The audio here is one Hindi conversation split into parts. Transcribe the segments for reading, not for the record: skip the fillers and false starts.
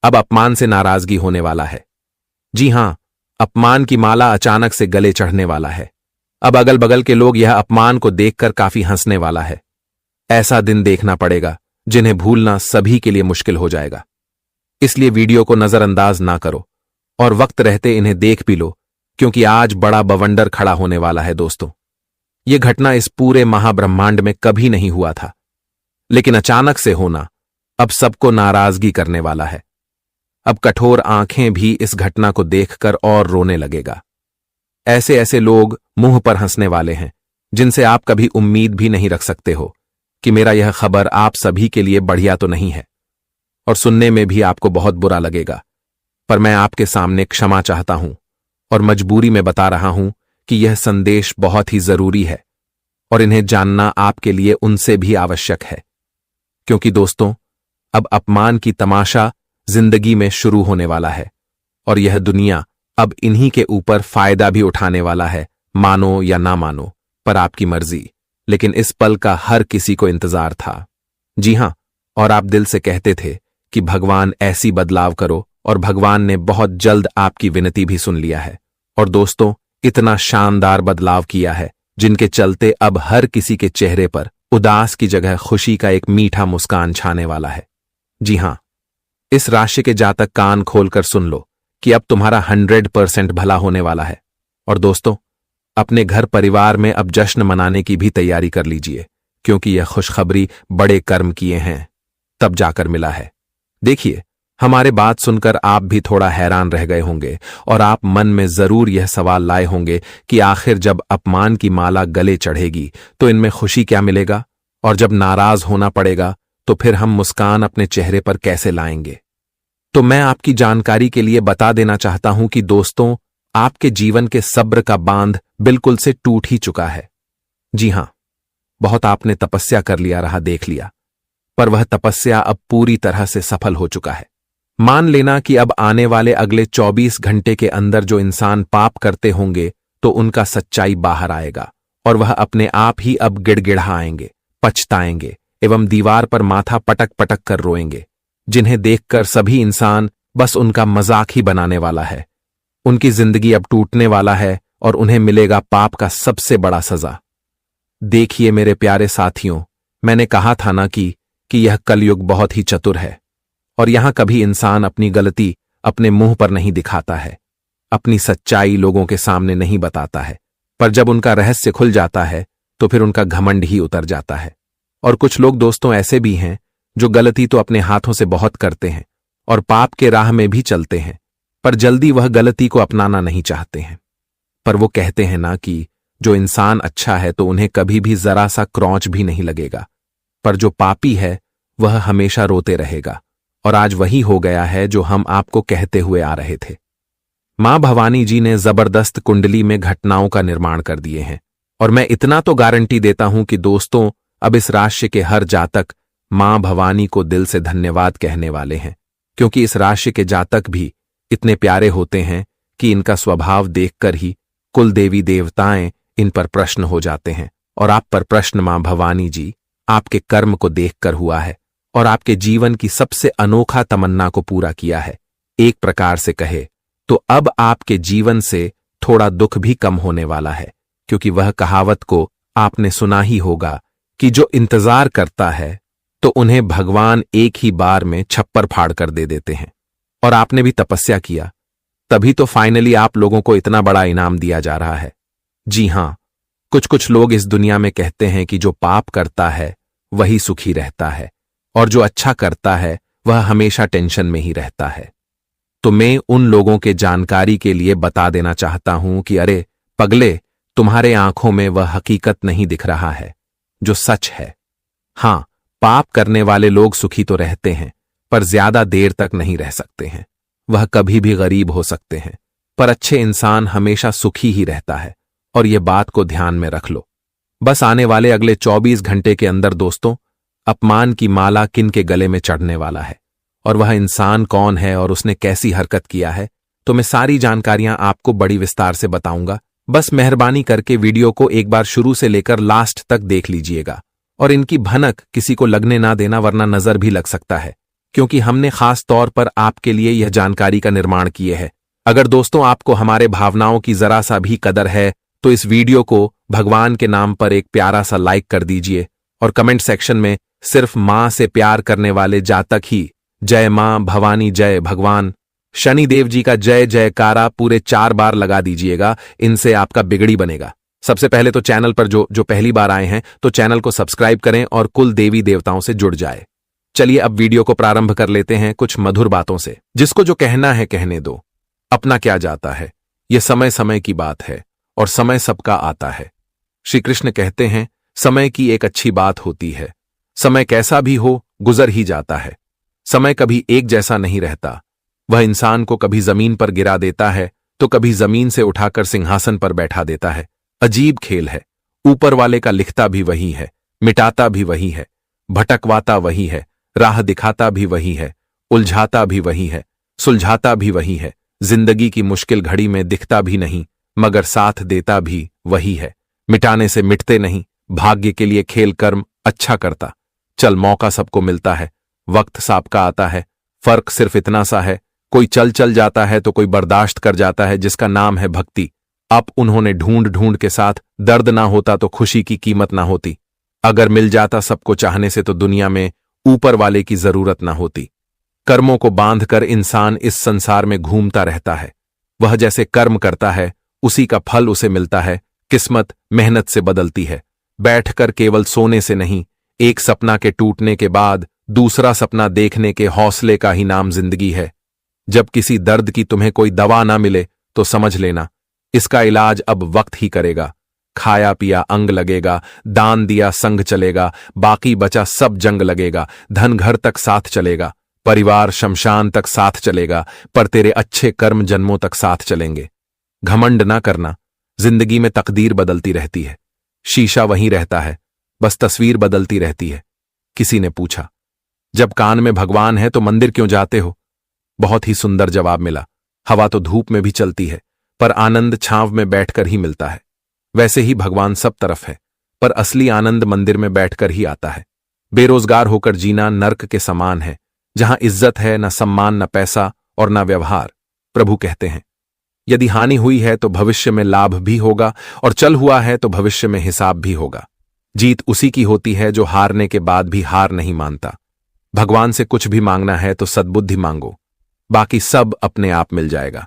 अब अपमान से नाराजगी होने वाला है। जी हां, अपमान की माला अचानक से गले चढ़ने वाला है। अब अगल बगल के लोग यह अपमान को देखकर काफी हंसने वाला है। ऐसा दिन देखना पड़ेगा जिन्हें भूलना सभी के लिए मुश्किल हो जाएगा। इसलिए वीडियो को नजरअंदाज ना करो और वक्त रहते इन्हें देख भी लो, क्योंकि आज बड़ा बवंडर खड़ा होने वाला है दोस्तों। यह घटना इस पूरे महाब्रह्मांड में कभी नहीं हुआ था, लेकिन अचानक से होना अब सबको नाराजगी करने वाला है। अब कठोर आंखें भी इस घटना को देखकर और रोने लगेगा। ऐसे ऐसे लोग मुंह पर हंसने वाले हैं जिनसे आप कभी उम्मीद भी नहीं रख सकते हो कि मेरा यह खबर आप सभी के लिए बढ़िया तो नहीं है, और सुनने में भी आपको बहुत बुरा लगेगा। पर मैं आपके सामने क्षमा चाहता हूं और मजबूरी में बता रहा हूं कि यह संदेश बहुत ही जरूरी है और इन्हें जानना आपके लिए उनसे भी आवश्यक है। क्योंकि दोस्तों, अब अपमान की तमाशा जिंदगी में शुरू होने वाला है और यह दुनिया अब इन्हीं के ऊपर फायदा भी उठाने वाला है, मानो या ना मानो, पर आपकी मर्जी। लेकिन इस पल का हर किसी को इंतजार था। जी हां, और आप दिल से कहते थे कि भगवान ऐसी बदलाव करो, और भगवान ने बहुत जल्द आपकी विनती भी सुन लिया है। और दोस्तों, इतना शानदार बदलाव किया है जिनके चलते अब हर किसी के चेहरे पर उदास की जगह खुशी का एक मीठा मुस्कान छाने वाला है। जी हां, इस राशि के जातक कान खोलकर सुन लो कि अब तुम्हारा 100% भला होने वाला है। और दोस्तों, अपने घर परिवार में अब जश्न मनाने की भी तैयारी कर लीजिए, क्योंकि यह खुशखबरी बड़े कर्म किए हैं तब जाकर मिला है। देखिए, हमारे बात सुनकर आप भी थोड़ा हैरान रह गए होंगे और आप मन में जरूर यह सवाल लाए होंगे कि आखिर जब अपमान की माला गले चढ़ेगी तो इनमें खुशी क्या मिलेगा, और जब नाराज होना पड़ेगा तो फिर हम मुस्कान अपने चेहरे पर कैसे लाएंगे। तो मैं आपकी जानकारी के लिए बता देना चाहता हूं कि दोस्तों, आपके जीवन के सब्र का बांध बिल्कुल से टूट ही चुका है। जी हां, बहुत आपने तपस्या कर लिया रहा, देख लिया, पर वह तपस्या अब पूरी तरह से सफल हो चुका है। मान लेना कि अब आने वाले अगले 24 घंटे के अंदर जो इंसान पाप करते होंगे तो उनका सच्चाई बाहर आएगा और वह अपने आप ही अब गिड़गिड़ाएंगे, पछताएंगे एवं दीवार पर माथा पटक पटक कर रोएंगे, जिन्हें देखकर सभी इंसान बस उनका मजाक ही बनाने वाला है। उनकी जिंदगी अब टूटने वाला है और उन्हें मिलेगा पाप का सबसे बड़ा सजा। देखिए मेरे प्यारे साथियों, मैंने कहा था ना कि यह कलयुग बहुत ही चतुर है और यहां कभी इंसान अपनी गलती अपने मुंह पर नहीं दिखाता है, अपनी सच्चाई लोगों के सामने नहीं बताता है, पर जब उनका रहस्य खुल जाता है तो फिर उनका घमंड ही उतर जाता है। और कुछ लोग दोस्तों ऐसे भी हैं जो गलती तो अपने हाथों से बहुत करते हैं और पाप के राह में भी चलते हैं, पर जल्दी वह गलती को अपनाना नहीं चाहते हैं। पर वो कहते हैं ना कि जो इंसान अच्छा है तो उन्हें कभी भी जरा सा क्रौंच भी नहीं लगेगा, पर जो पापी है वह हमेशा रोते रहेगा। और आज वही हो गया है जो हम आपको कहते हुए आ रहे थे। मां भवानी जी ने जबरदस्त कुंडली में घटनाओं का निर्माण कर दिए हैं, और मैं इतना तो गारंटी देता हूं कि दोस्तों, अब इस राशि के हर जातक मां भवानी को दिल से धन्यवाद कहने वाले हैं, क्योंकि इस राशि के जातक भी इतने प्यारे होते हैं कि इनका स्वभाव देखकर ही कुल देवी देवताएं इन पर प्रश्न हो जाते हैं। और आप पर प्रश्न मां भवानी जी आपके कर्म को देखकर हुआ है और आपके जीवन की सबसे अनोखा तमन्ना को पूरा किया है। एक प्रकार से कहे तो अब आपके जीवन से थोड़ा दुख भी कम होने वाला है, क्योंकि वह कहावत को आपने सुना ही होगा कि जो इंतजार करता है तो उन्हें भगवान एक ही बार में छप्पर फाड़ कर दे देते हैं। और आपने भी तपस्या किया, तभी तो फाइनली आप लोगों को इतना बड़ा इनाम दिया जा रहा है। जी हां, कुछ लोग इस दुनिया में कहते हैं कि जो पाप करता है वही सुखी रहता है और जो अच्छा करता है वह हमेशा टेंशन में ही रहता है। तो मैं उन लोगों के जानकारी के लिए बता देना चाहता हूं कि अरे पगले, तुम्हारे आंखों में वह हकीकत नहीं दिख रहा है जो सच है। हां, पाप करने वाले लोग सुखी तो रहते हैं, पर ज्यादा देर तक नहीं रह सकते हैं। वह कभी भी गरीब हो सकते हैं, पर अच्छे इंसान हमेशा सुखी ही रहता है, और यह बात को ध्यान में रख लो। बस आने वाले अगले 24 घंटे के अंदर दोस्तों, अपमान की माला किन के गले में चढ़ने वाला है और वह इंसान कौन है और उसने कैसी हरकत किया है, तो मैं सारी जानकारियां आपको बड़ी विस्तार से बताऊंगा। बस मेहरबानी करके वीडियो को एक बार शुरू से लेकर लास्ट तक देख लीजिएगा और इनकी भनक किसी को लगने ना देना, वरना नजर भी लग सकता है। क्योंकि हमने खास तौर पर आपके लिए यह जानकारी का निर्माण किए है। अगर दोस्तों आपको हमारे भावनाओं की जरा सा भी कदर है तो इस वीडियो को भगवान के नाम पर एक प्यारा सा लाइक कर दीजिए और कमेंट सेक्शन में सिर्फ मां से प्यार करने वाले जातक ही जय मां भवानी जय भगवान शनिदेव जी का जय जयकारा पूरे 4 बार लगा दीजिएगा। इनसे आपका बिगड़ी बनेगा। सबसे पहले तो चैनल पर जो पहली बार आए हैं तो चैनल को सब्सक्राइब करें और कुल देवी देवताओं से जुड़ जाए। चलिए अब वीडियो को प्रारंभ कर लेते हैं कुछ मधुर बातों से। जिसको जो कहना है कहने दो, अपना क्या जाता है, यह समय समय की बात है और समय सबका आता है। श्री कृष्ण कहते हैं समय की एक अच्छी बात होती है, समय कैसा भी हो गुजर ही जाता है। समय कभी एक जैसा नहीं रहता, वह इंसान को कभी जमीन पर गिरा देता है तो कभी जमीन से उठाकर सिंहासन पर बैठा देता है। अजीब खेल है, ऊपर वाले का लिखता भी वही है, मिटाता भी वही है, भटकवाता वही है, राह दिखाता भी वही है, उलझाता भी वही है, सुलझाता भी वही है। जिंदगी की मुश्किल घड़ी में दिखता भी नहीं मगर साथ देता भी वही है। मिटाने से मिटते नहीं, भाग्य के लिए खेल कर्म अच्छा करता। चल मौका सबको मिलता है, वक्त सबका आता है, फर्क सिर्फ इतना सा है, कोई चल चल जाता है तो कोई बर्दाश्त कर जाता है, जिसका नाम है भक्ति। अब उन्होंने ढूंढ ढूंढ के साथ दर्द ना होता तो खुशी की कीमत ना होती। अगर मिल जाता सबको चाहने से तो दुनिया में ऊपर वाले की जरूरत ना होती। कर्मों को बांधकर इंसान इस संसार में घूमता रहता है। वह जैसे कर्म करता है उसी का फल उसे मिलता है। किस्मत मेहनत से बदलती है, बैठकर केवल सोने से नहीं। एक सपना के टूटने के बाद दूसरा सपना देखने के हौसले का ही नाम जिंदगी है। जब किसी दर्द की तुम्हें कोई दवा ना मिले तो समझ लेना इसका इलाज अब वक्त ही करेगा। खाया पिया अंग लगेगा, दान दिया संग चलेगा, बाकी बचा सब जंग लगेगा। धन घर तक साथ चलेगा, परिवार शमशान तक साथ चलेगा, पर तेरे अच्छे कर्म जन्मों तक साथ चलेंगे। घमंड ना करना, जिंदगी में तकदीर बदलती रहती है, शीशा वहीं रहता है, बस तस्वीर बदलती रहती है। किसी ने पूछा, जब कान में भगवान है तो मंदिर क्यों जाते हो? बहुत ही सुंदर जवाब मिला, हवा तो धूप में भी चलती है पर आनंद छांव में बैठकर ही मिलता है। वैसे ही भगवान सब तरफ है पर असली आनंद मंदिर में बैठकर ही आता है। बेरोजगार होकर जीना नर्क के समान है, जहां इज्जत है न सम्मान, न पैसा और न व्यवहार। प्रभु कहते हैं यदि हानि हुई है तो भविष्य में लाभ भी होगा और चल हुआ है तो भविष्य में हिसाब भी होगा। जीत उसी की होती है जो हारने के बाद भी हार नहीं मानता। भगवान से कुछ भी मांगना है तो सद्बुद्धि मांगो, बाकी सब अपने आप मिल जाएगा।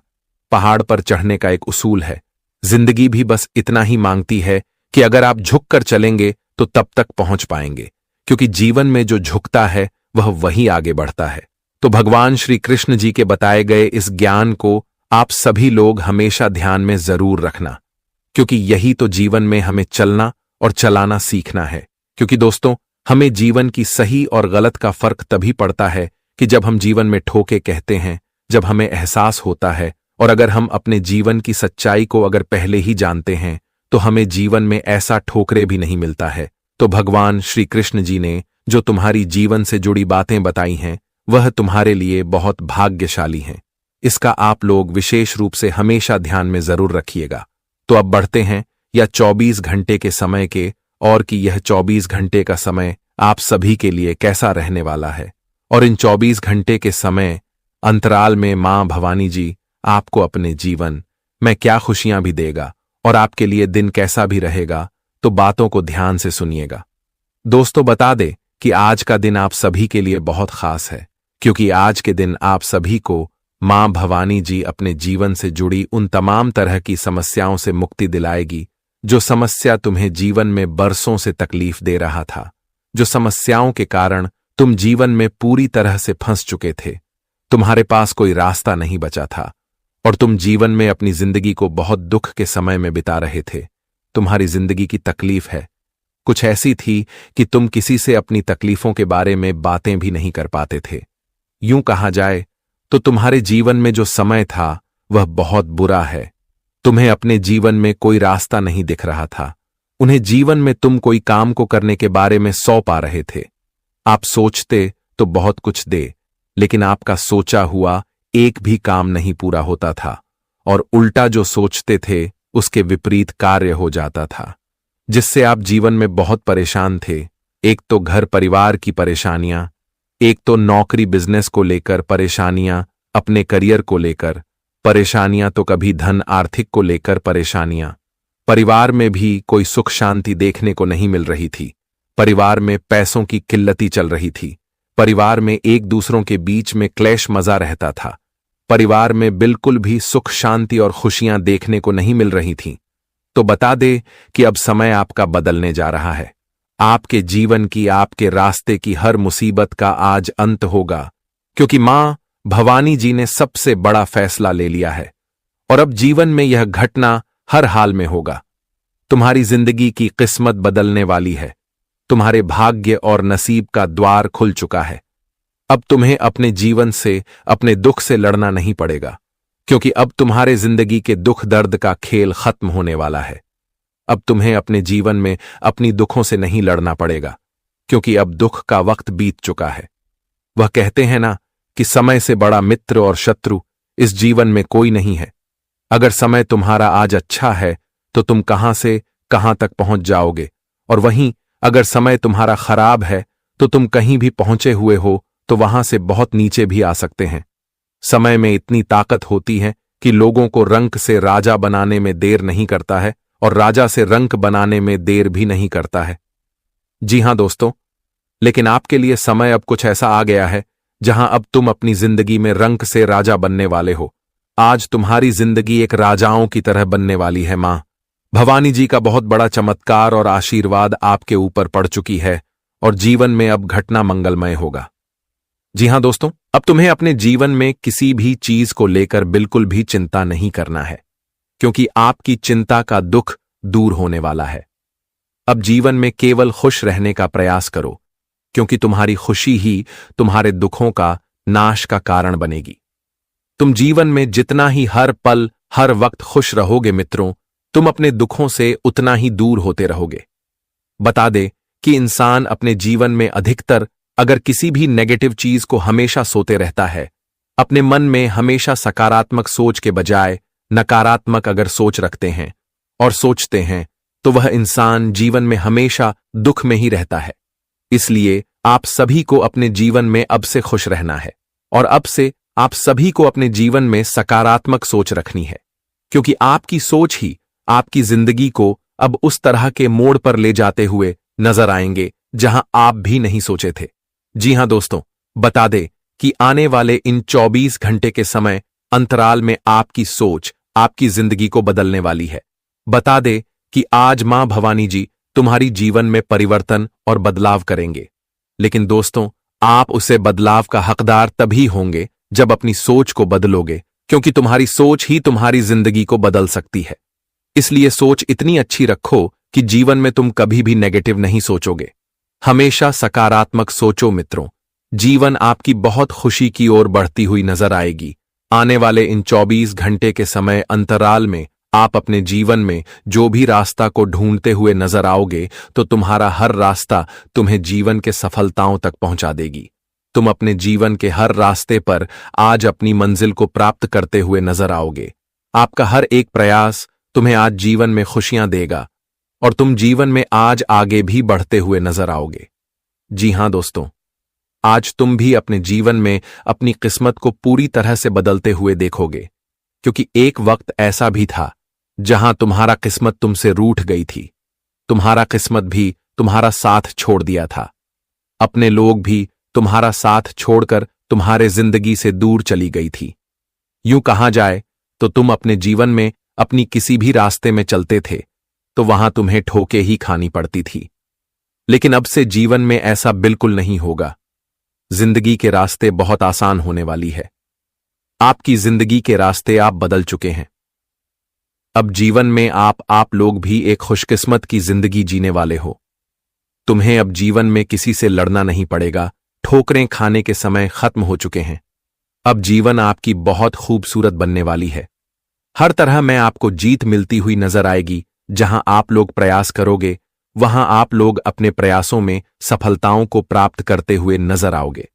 पहाड़ पर चढ़ने का एक उसूल है, जिंदगी भी बस इतना ही मांगती है कि अगर आप झुककर चलेंगे तो तब तक पहुंच पाएंगे, क्योंकि जीवन में जो झुकता है वह वही आगे बढ़ता है। तो भगवान श्री कृष्ण जी के बताए गए इस ज्ञान को आप सभी लोग हमेशा ध्यान में जरूर रखना, क्योंकि यही तो जीवन में हमें चलना और चलाना सीखना है। क्योंकि दोस्तों हमें जीवन की सही और गलत का फर्क तभी पड़ता है कि जब हम जीवन में ठोके कहते हैं, जब हमें एहसास होता है। और अगर हम अपने जीवन की सच्चाई को अगर पहले ही जानते हैं तो हमें जीवन में ऐसा ठोकरे भी नहीं मिलता है। तो भगवान श्री कृष्ण जी ने जो तुम्हारी जीवन से जुड़ी बातें बताई हैं वह तुम्हारे लिए बहुत भाग्यशाली हैं। इसका आप लोग विशेष रूप से हमेशा ध्यान में जरूर रखिएगा। तो अब बढ़ते हैं या 24 घंटे के समय के, और कि यह 24 घंटे का समय आप सभी के लिए कैसा रहने वाला है। और इन 24 घंटे के समय अंतराल में मां भवानी जी आपको अपने जीवन में क्या खुशियां भी देगा और आपके लिए दिन कैसा भी रहेगा। तो बातों को ध्यान से सुनिएगा। दोस्तों बता दे कि आज का दिन आप सभी के लिए बहुत खास है, क्योंकि आज के दिन आप सभी को मां भवानी जी अपने जीवन से जुड़ी उन तमाम तरह की समस्याओं से मुक्ति दिलाएगी, जो समस्या तुम्हें जीवन में बरसों से तकलीफ दे रहा था, जो समस्याओं के कारण तुम जीवन में पूरी तरह से फंस चुके थे। तुम्हारे पास कोई रास्ता नहीं बचा था और तुम जीवन में अपनी जिंदगी को बहुत दुख के समय में बिता रहे थे। तुम्हारी जिंदगी की तकलीफ है कुछ ऐसी थी कि तुम किसी से अपनी तकलीफों के बारे में बातें भी नहीं कर पाते थे। यूं कहा जाए तो तुम्हारे जीवन में जो समय था वह बहुत बुरा है। तुम्हें अपने जीवन में कोई रास्ता नहीं दिख रहा था। उन्हें जीवन में तुम कोई काम को करने के बारे में सौंप आ रहे थे। आप सोचते तो बहुत कुछ दे, लेकिन आपका सोचा हुआ एक भी काम नहीं पूरा होता था और उल्टा जो सोचते थे उसके विपरीत कार्य हो जाता था, जिससे आप जीवन में बहुत परेशान थे। एक तो घर परिवार की परेशानियां, एक तो नौकरी बिजनेस को लेकर परेशानियां, अपने करियर को लेकर परेशानियां, तो कभी धन आर्थिक को लेकर परेशानियां। परिवार में भी कोई सुख शांति देखने को नहीं मिल रही थी। परिवार में पैसों की किल्लती चल रही थी। परिवार में एक दूसरों के बीच में क्लेश मजा रहता था। परिवार में बिल्कुल भी सुख शांति और खुशियां देखने को नहीं मिल रही थीं। तो बता दे कि अब समय आपका बदलने जा रहा है। आपके जीवन की, आपके रास्ते की हर मुसीबत का आज अंत होगा, क्योंकि मां भवानी जी ने सबसे बड़ा फैसला ले लिया है और अब जीवन में यह घटना हर हाल में होगा। तुम्हारी जिंदगी की किस्मत बदलने वाली है। तुम्हारे भाग्य और नसीब का द्वार खुल चुका है। अब तुम्हें अपने जीवन से, अपने दुख से लड़ना नहीं पड़ेगा, क्योंकि अब तुम्हारे जिंदगी के दुख दर्द का खेल खत्म होने वाला है। अब तुम्हें अपने जीवन में अपनी दुखों से नहीं लड़ना पड़ेगा, क्योंकि अब दुख का वक्त बीत चुका है। वह कहते हैं ना कि समय से बड़ा मित्र और शत्रु इस जीवन में कोई नहीं है। अगर समय तुम्हारा आज अच्छा है तो तुम कहां से कहां तक पहुंच जाओगे, और वहीं अगर समय तुम्हारा खराब है तो तुम कहीं भी पहुंचे हुए हो तो वहां से बहुत नीचे भी आ सकते हैं। समय में इतनी ताकत होती है कि लोगों को रंक से राजा बनाने में देर नहीं करता है और राजा से रंक बनाने में देर भी नहीं करता है। जी हां दोस्तों, लेकिन आपके लिए समय अब कुछ ऐसा आ गया है जहां अब तुम अपनी जिंदगी में रंक से राजा बनने वाले हो। आज तुम्हारी जिंदगी एक राजाओं की तरह बनने वाली है। मां भवानी जी का बहुत बड़ा चमत्कार और आशीर्वाद आपके ऊपर पड़ चुकी है और जीवन में अब घटना मंगलमय होगा। जी हां दोस्तों, अब तुम्हें अपने जीवन में किसी भी चीज को लेकर बिल्कुल भी चिंता नहीं करना है, क्योंकि आपकी चिंता का दुख दूर होने वाला है। अब जीवन में केवल खुश रहने का प्रयास करो, क्योंकि तुम्हारी खुशी ही तुम्हारे दुखों का नाश का कारण बनेगी। तुम जीवन में जितना ही हर पल हर वक्त खुश रहोगे मित्रों, तुम अपने दुखों से उतना ही दूर होते रहोगे। बता दे कि इंसान अपने जीवन में अधिकतर अगर किसी भी नेगेटिव चीज को हमेशा सोते रहता है, अपने मन में हमेशा सकारात्मक सोच के बजाय नकारात्मक अगर सोच रखते हैं और सोचते हैं, तो वह इंसान जीवन में हमेशा दुख में ही रहता है। इसलिए आप सभी को अपने जीवन में अब से खुश रहना है और अब से आप सभी को अपने जीवन में सकारात्मक सोच रखनी है, क्योंकि आपकी सोच ही आपकी जिंदगी को अब उस तरह के मोड़ पर ले जाते हुए नजर आएंगे जहां आप भी नहीं सोचे थे। जी हां दोस्तों, बता दे कि आने वाले इन 24 घंटे के समय अंतराल में आपकी सोच आपकी जिंदगी को बदलने वाली है। बता दे कि आज मां भवानी जी तुम्हारी जीवन में परिवर्तन और बदलाव करेंगे, लेकिन दोस्तों आप उसे बदलाव का हकदार तभी होंगे जब अपनी सोच को बदलोगे, क्योंकि तुम्हारी सोच ही तुम्हारी जिंदगी को बदल सकती है। इसलिए सोच इतनी अच्छी रखो कि जीवन में तुम कभी भी नेगेटिव नहीं सोचोगे। हमेशा सकारात्मक सोचो मित्रों। जीवन आपकी बहुत खुशी की ओर बढ़ती हुई नजर आएगी। आने वाले इन 24 घंटे के समय अंतराल में आप अपने जीवन में जो भी रास्ता को ढूंढते हुए नजर आओगे, तो तुम्हारा हर रास्ता तुम्हें जीवन के सफलताओं तक पहुंचा देगी। तुम अपने जीवन के हर रास्ते पर आज अपनी मंजिल को प्राप्त करते हुए नजर आओगे। आपका हर एक प्रयास तुम्हें आज जीवन में खुशियां देगा और तुम जीवन में आज आगे भी बढ़ते हुए नजर आओगे। जी हां दोस्तों, आज तुम भी अपने जीवन में अपनी किस्मत को पूरी तरह से बदलते हुए देखोगे, क्योंकि एक वक्त ऐसा भी था जहां तुम्हारा किस्मत तुमसे रूठ गई थी। तुम्हारा किस्मत भी तुम्हारा साथ छोड़ दिया था। अपने लोग भी तुम्हारा साथ छोड़कर तुम्हारे जिंदगी से दूर चली गई थी। यूं कहा जाए तो तुम अपने जीवन में अपनी किसी भी रास्ते में चलते थे तो वहां तुम्हें ठोके ही खानी पड़ती थी, लेकिन अब से जीवन में ऐसा बिल्कुल नहीं होगा। जिंदगी के रास्ते बहुत आसान होने वाली है। आपकी जिंदगी के रास्ते आप बदल चुके हैं। अब जीवन में आप लोग भी एक खुशकिस्मत की जिंदगी जीने वाले हो। तुम्हें अब जीवन में किसी से लड़ना नहीं पड़ेगा। ठोकरें खाने के समय खत्म हो चुके हैं। अब जीवन आपकी बहुत खूबसूरत बनने वाली है। हर तरह में आपको जीत मिलती हुई नजर आएगी। जहां आप लोग प्रयास करोगे, वहां आप लोग अपने प्रयासों में सफलताओं को प्राप्त करते हुए नजर आओगे।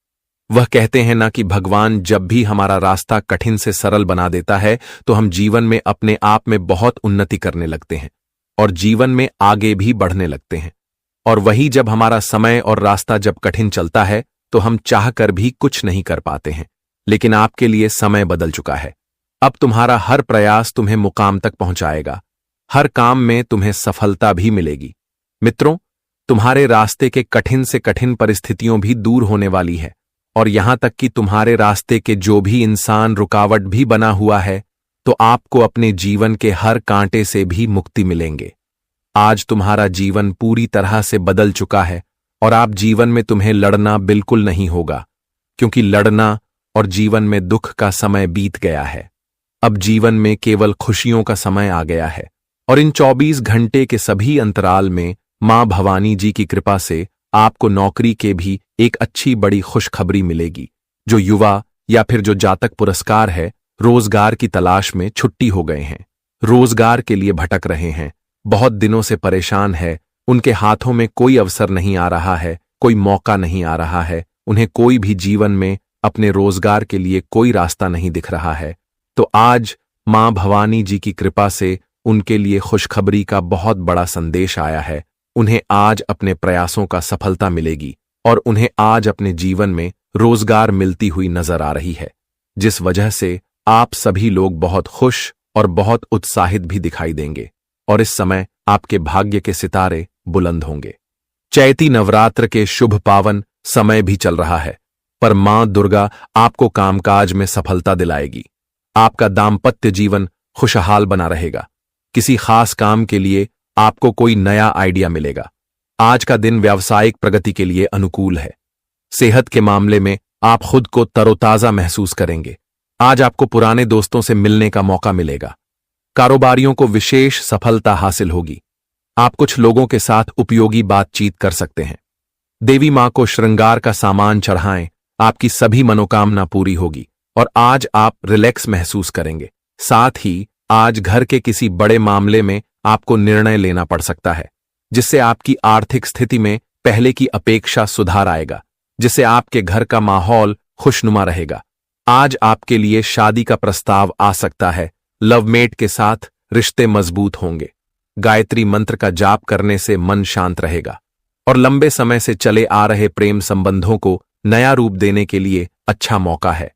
वह कहते हैं ना कि भगवान जब भी हमारा रास्ता कठिन से सरल बना देता है तो हम जीवन में अपने आप में बहुत उन्नति करने लगते हैं और जीवन में आगे भी बढ़ने लगते हैं। और वही जब हमारा समय और रास्ता जब कठिन चलता है तो हम चाहकर भी कुछ नहीं कर पाते हैं। लेकिन आपके लिए समय बदल चुका है। अब तुम्हारा हर प्रयास तुम्हें मुकाम तक पहुंचाएगा। हर काम में तुम्हें सफलता भी मिलेगी। मित्रों, तुम्हारे रास्ते के कठिन से कठिन परिस्थितियों भी दूर होने वाली है, और यहां तक कि तुम्हारे रास्ते के जो भी इंसान रुकावट भी बना हुआ है, तो आपको अपने जीवन के हर कांटे से भी मुक्ति मिलेंगे। आज तुम्हारा जीवन पूरी तरह से बदल चुका है, और आप जीवन में तुम्हें लड़ना बिल्कुल नहीं होगा, क्योंकि लड़ना और जीवन में दुख का समय बीत गया है। अब जीवन में केवल खुशियों का समय आ गया है, और इन 24 घंटे के सभी अंतराल में मां भवानी जी की कृपा से आपको नौकरी के भी एक अच्छी बड़ी खुशखबरी मिलेगी। जो युवा या फिर जो जातक पुरस्कार है, रोजगार की तलाश में छुट्टी हो गए हैं, रोजगार के लिए भटक रहे हैं, बहुत दिनों से परेशान है, उनके हाथों में कोई अवसर नहीं आ रहा है, कोई मौका नहीं आ रहा है, उन्हें कोई भी जीवन में अपने रोजगार के लिए कोई रास्ता नहीं दिख रहा है, तो आज मां भवानी जी की कृपा से उनके लिए खुशखबरी का बहुत बड़ा संदेश आया है। उन्हें आज अपने प्रयासों का सफलता मिलेगी, और उन्हें आज अपने जीवन में रोजगार मिलती हुई नजर आ रही है, जिस वजह से आप सभी लोग बहुत खुश और बहुत उत्साहित भी दिखाई देंगे, और इस समय आपके भाग्य के सितारे बुलंद होंगे। चैती नवरात्र के शुभ पावन समय भी चल रहा है, पर मां दुर्गा आपको कामकाज में सफलता दिलाएगी। आपका दाम्पत्य जीवन खुशहाल बना रहेगा। किसी खास काम के लिए आपको कोई नया आइडिया मिलेगा। आज का दिन व्यावसायिक प्रगति के लिए अनुकूल है। सेहत के मामले में आप खुद को तरोताजा महसूस करेंगे। आज आपको पुराने दोस्तों से मिलने का मौका मिलेगा। कारोबारियों को विशेष सफलता हासिल होगी। आप कुछ लोगों के साथ उपयोगी बातचीत कर सकते हैं। देवी मां को श्रृंगार का सामान चढ़ाएं, आपकी सभी मनोकामना पूरी होगी, और आज आप रिलैक्स महसूस करेंगे। साथ ही आज घर के किसी बड़े मामले में आपको निर्णय लेना पड़ सकता है, जिससे आपकी आर्थिक स्थिति में पहले की अपेक्षा सुधार आएगा, जिससे आपके घर का माहौल खुशनुमा रहेगा। आज आपके लिए शादी का प्रस्ताव आ सकता है। लवमेट के साथ रिश्ते मजबूत होंगे। गायत्री मंत्र का जाप करने से मन शांत रहेगा, और लंबे समय से चले आ रहे प्रेम संबंधों को नया रूप देने के लिए अच्छा मौका है।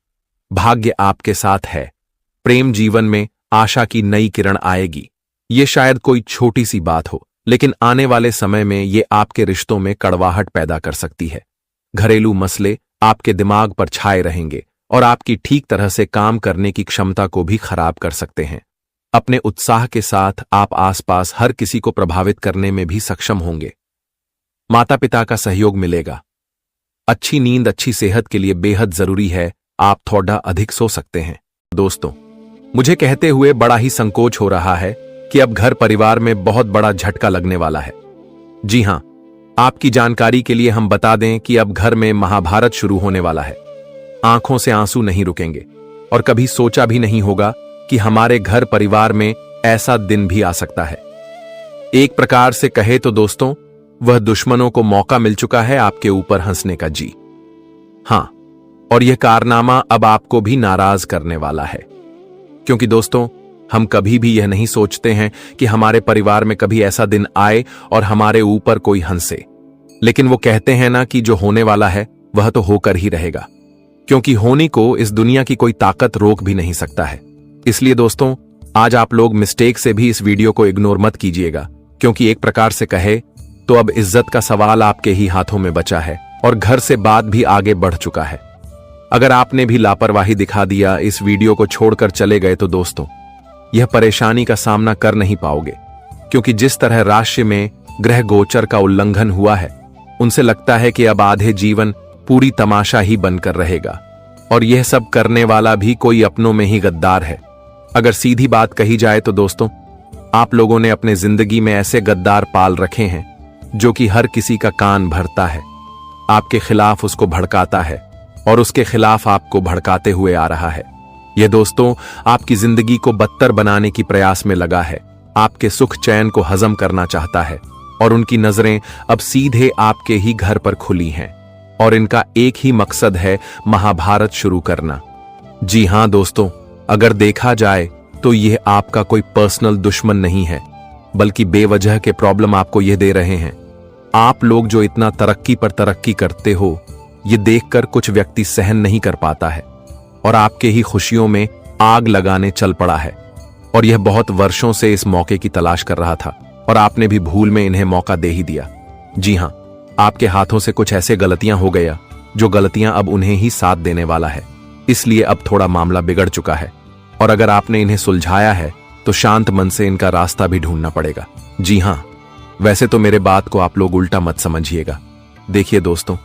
भाग्य आपके साथ है। प्रेम जीवन में आशा की नई किरण आएगी। ये शायद कोई छोटी सी बात हो, लेकिन आने वाले समय में ये आपके रिश्तों में कड़वाहट पैदा कर सकती है। घरेलू मसले आपके दिमाग पर छाए रहेंगे, और आपकी ठीक तरह से काम करने की क्षमता को भी खराब कर सकते हैं। अपने उत्साह के साथ आप आसपास हर किसी को प्रभावित करने में भी सक्षम होंगे। माता पिता का सहयोग मिलेगा। अच्छी नींद अच्छी सेहत के लिए बेहद जरूरी है। आप थोड़ा अधिक सो सकते हैं। दोस्तों, मुझे कहते हुए बड़ा ही संकोच हो रहा है कि अब घर परिवार में बहुत बड़ा झटका लगने वाला है। जी हां, आपकी जानकारी के लिए हम बता दें कि अब घर में महाभारत शुरू होने वाला है। आंखों से आंसू नहीं रुकेंगे, और कभी सोचा भी नहीं होगा कि हमारे घर परिवार में ऐसा दिन भी आ सकता है। एक प्रकार से कहे तो दोस्तों, वह दुश्मनों को मौका मिल चुका है आपके ऊपर हंसने का। जी हां, और यह कारनामा अब आपको भी नाराज करने वाला है, क्योंकि दोस्तों, हम कभी भी यह नहीं सोचते हैं कि हमारे परिवार में कभी ऐसा दिन आए और हमारे ऊपर कोई हंसे। लेकिन वो कहते हैं ना कि जो होने वाला है वह तो होकर ही रहेगा, क्योंकि होने को इस दुनिया की कोई ताकत रोक भी नहीं सकता है। इसलिए दोस्तों, आज आप लोग मिस्टेक से भी इस वीडियो को इग्नोर मत कीजिएगा, क्योंकि एक प्रकार से कहे तो अब इज्जत का सवाल आपके ही हाथों में बचा है, और घर से बात भी आगे बढ़ चुका है। अगर आपने भी लापरवाही दिखा दिया, इस वीडियो को छोड़कर चले गए, तो दोस्तों, यह परेशानी का सामना कर नहीं पाओगे, क्योंकि जिस तरह राशि में ग्रह गोचर का उल्लंघन हुआ है, उनसे लगता है कि अब आधे जीवन पूरी तमाशा ही बनकर रहेगा, और यह सब करने वाला भी कोई अपनों में ही गद्दार है। अगर सीधी बात कही जाए तो दोस्तों, आप लोगों ने अपने जिंदगी में ऐसे गद्दार पाल रखे हैं जो कि हर किसी का कान भरता है, आपके खिलाफ उसको भड़काता है, और उसके खिलाफ आपको भड़काते हुए आ रहा है। यह दोस्तों आपकी जिंदगी को बदतर बनाने की प्रयास में लगा है, आपके सुख चैन को हजम करना चाहता है, और उनकी नजरें अब सीधे आपके ही घर पर खुली हैं, और इनका एक ही मकसद है महाभारत शुरू करना। जी हां दोस्तों, अगर देखा जाए तो यह आपका कोई पर्सनल दुश्मन नहीं है, बल्कि बेवजह के प्रॉब्लम आपको यह दे रहे हैं। आप लोग जो इतना तरक्की पर तरक्की करते हो, ये देखकर कुछ व्यक्ति सहन नहीं कर पाता है और आपके ही खुशियों में आग लगाने चल पड़ा है। और यह बहुत वर्षों से इस मौके की तलाश कर रहा था और आपने भी भूल में इन्हें मौका दे ही दिया। जी हां, आपके हाथों से कुछ ऐसे गलतियां हो गया जो गलतियां अब उन्हें ही साथ देने वाला है। इसलिए अब थोड़ा मामला बिगड़ चुका है और अगर आपने इन्हें सुलझाया है तो शांत मन से इनका रास्ता भी ढूंढना पड़ेगा। जी हां, वैसे तो मेरे बात को आप लोग उल्टा मत समझिएगा। देखिए दोस्तों,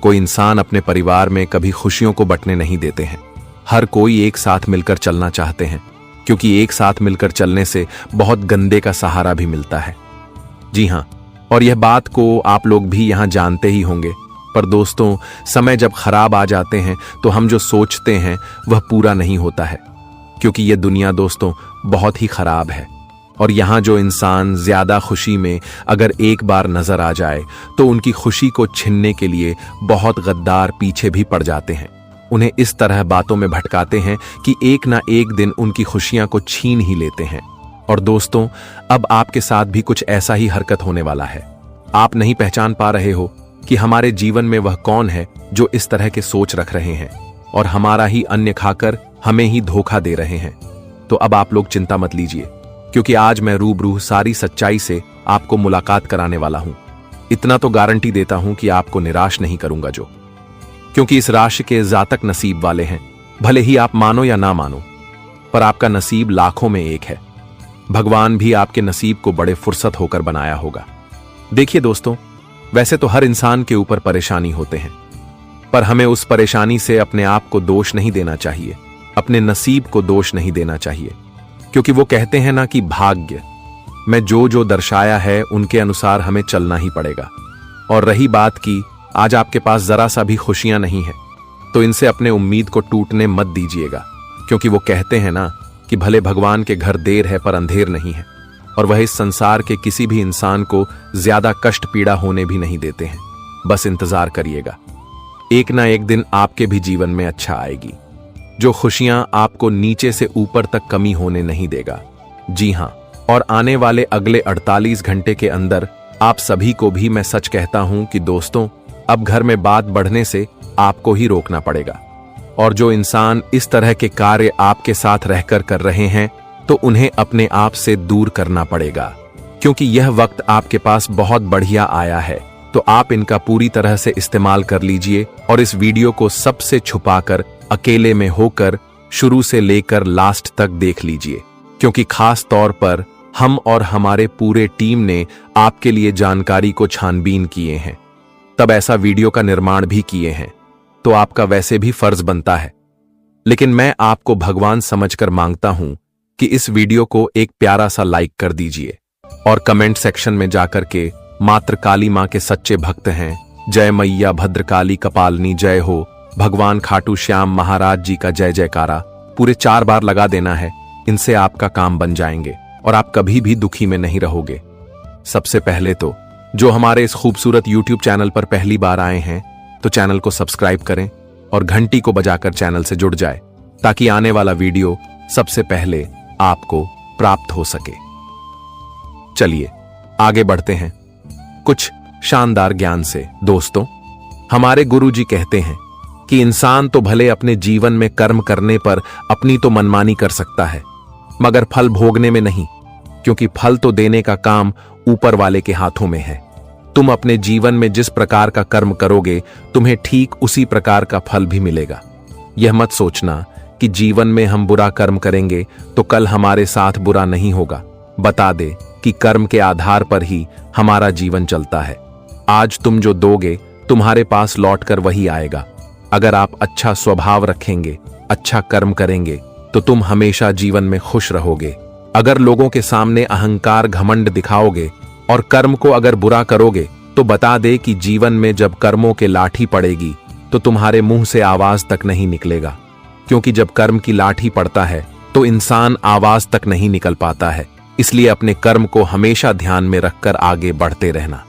कोई इंसान अपने परिवार में कभी खुशियों को बंटने नहीं देते हैं। हर कोई एक साथ मिलकर चलना चाहते हैं, क्योंकि एक साथ मिलकर चलने से बहुत गंदे का सहारा भी मिलता है। जी हां, और यह बात को आप लोग भी यहां जानते ही होंगे। पर दोस्तों, समय जब खराब आ जाते हैं तो हम जो सोचते हैं वह पूरा नहीं होता है, क्योंकि यह दुनिया दोस्तों बहुत ही खराब है। और यहां जो इंसान ज्यादा खुशी में अगर एक बार नजर आ जाए तो उनकी खुशी को छीनने के लिए बहुत गद्दार पीछे भी पड़ जाते हैं। उन्हें इस तरह बातों में भटकाते हैं कि एक ना एक दिन उनकी खुशियां को छीन ही लेते हैं। और दोस्तों, अब आपके साथ भी कुछ ऐसा ही हरकत होने वाला है। आप नहीं पहचान पा रहे हो कि हमारे जीवन में वह कौन है जो इस तरह के सोच रख रहे हैं और हमारा ही अन्न खाकर हमें ही धोखा दे रहे हैं। तो अब आप लोग चिंता मत लीजिए, क्योंकि आज मैं रूबरू सारी सच्चाई से आपको मुलाकात कराने वाला हूं। इतना तो गारंटी देता हूं कि आपको निराश नहीं करूंगा, क्योंकि इस राशि के जातक नसीब वाले हैं। भले ही आप मानो या ना मानो, पर आपका नसीब लाखों में एक है। भगवान भी आपके नसीब को बड़े फुर्सत होकर बनाया होगा। देखिए दोस्तों, वैसे तो हर इंसान के ऊपर परेशानी होते हैं, पर हमें उस परेशानी से अपने आप को दोष नहीं देना चाहिए, अपने नसीब को दोष नहीं देना चाहिए, क्योंकि वो कहते हैं ना कि भाग्य में जो दर्शाया है उनके अनुसार हमें चलना ही पड़ेगा। और रही बात की आज आपके पास जरा सा भी खुशियां नहीं है, तो इनसे अपने उम्मीद को टूटने मत दीजिएगा, क्योंकि वो कहते हैं ना कि भले भगवान के घर देर है पर अंधेर नहीं है, और वह इस संसार के किसी भी इंसान को ज्यादा कष्ट पीड़ा होने भी नहीं देते हैं। बस इंतजार करिएगा, एक ना एक दिन आपके भी जीवन में अच्छा आएगी, जो खुशियां आपको नीचे से ऊपर तक कमी होने नहीं देगा। जी हां, और आने वाले अगले 48 घंटे के अंदर आप सभी को भी मैं सच कहता हूं कि दोस्तों, अब घर में बात बढ़ने से आपको ही रोकना पड़ेगा। और जो इंसान इस तरह के कार्य आपके साथ रहकर कर रहे हैं तो उन्हें अपने आप से दूर करना पड़ेगा, क्योंकि यह वक्त आपके पास बहुत बढ़िया आया है। तो आप इनका पूरी तरह से इस्तेमाल कर लीजिए और इस वीडियो को सबसे छुपाकर अकेले में होकर शुरू से लेकर लास्ट तक देख लीजिए, क्योंकि खास तौर पर हम और हमारे पूरे टीम ने आपके लिए जानकारी को छानबीन किए हैं, तब ऐसा वीडियो का निर्माण भी किए हैं। तो आपका वैसे भी फर्ज बनता है, लेकिन मैं आपको भगवान समझकर मांगता हूं कि इस वीडियो को एक प्यारा सा लाइक कर दीजिए और कमेंट सेक्शन में जाकर के मात्र काली मां के सच्चे भक्त हैं, जय मैया भद्रकाली कपालनी जय हो, भगवान खाटू श्याम महाराज जी का जय जयकारा पूरे 4 बार लगा देना है। इनसे आपका काम बन जाएंगे और आप कभी भी दुखी में नहीं रहोगे। सबसे पहले तो जो हमारे इस खूबसूरत YouTube चैनल पर पहली बार आए हैं तो चैनल को सब्सक्राइब करें और घंटी को बजाकर चैनल से जुड़ जाए, ताकि आने वाला वीडियो सबसे पहले आपको प्राप्त हो सके। चलिए आगे बढ़ते हैं कुछ शानदार ज्ञान से। दोस्तों, हमारे गुरुजी कहते हैं कि इंसान तो भले अपने जीवन में कर्म करने पर अपनी तो मनमानी कर सकता है, मगर फल भोगने में नहीं, क्योंकि फल तो देने का काम ऊपर वाले के हाथों में है। तुम अपने जीवन में जिस प्रकार का कर्म करोगे तुम्हें ठीक उसी प्रकार का फल भी मिलेगा। यह मत सोचना कि जीवन में हम बुरा कर्म करेंगे तो कल हमारे साथ बुरा नहीं होगा। बता दे कि कर्म के आधार पर ही हमारा जीवन चलता है। आज तुम जो दोगे तुम्हारे पास लौटकर वही आएगा। अगर आप अच्छा स्वभाव रखेंगे, अच्छा कर्म करेंगे तो तुम हमेशा जीवन में खुश रहोगे। अगर लोगों के सामने अहंकार घमंड दिखाओगे और कर्म को अगर बुरा करोगे तो बता दे कि जीवन में जब कर्मों के लाठी पड़ेगी तो तुम्हारे मुंह से आवाज तक नहीं निकलेगा, क्योंकि जब कर्म की लाठी पड़ता है तो इंसान आवाज तक नहीं निकल पाता है। इसलिए अपने कर्म को हमेशा ध्यान में रखकर आगे बढ़ते रहना।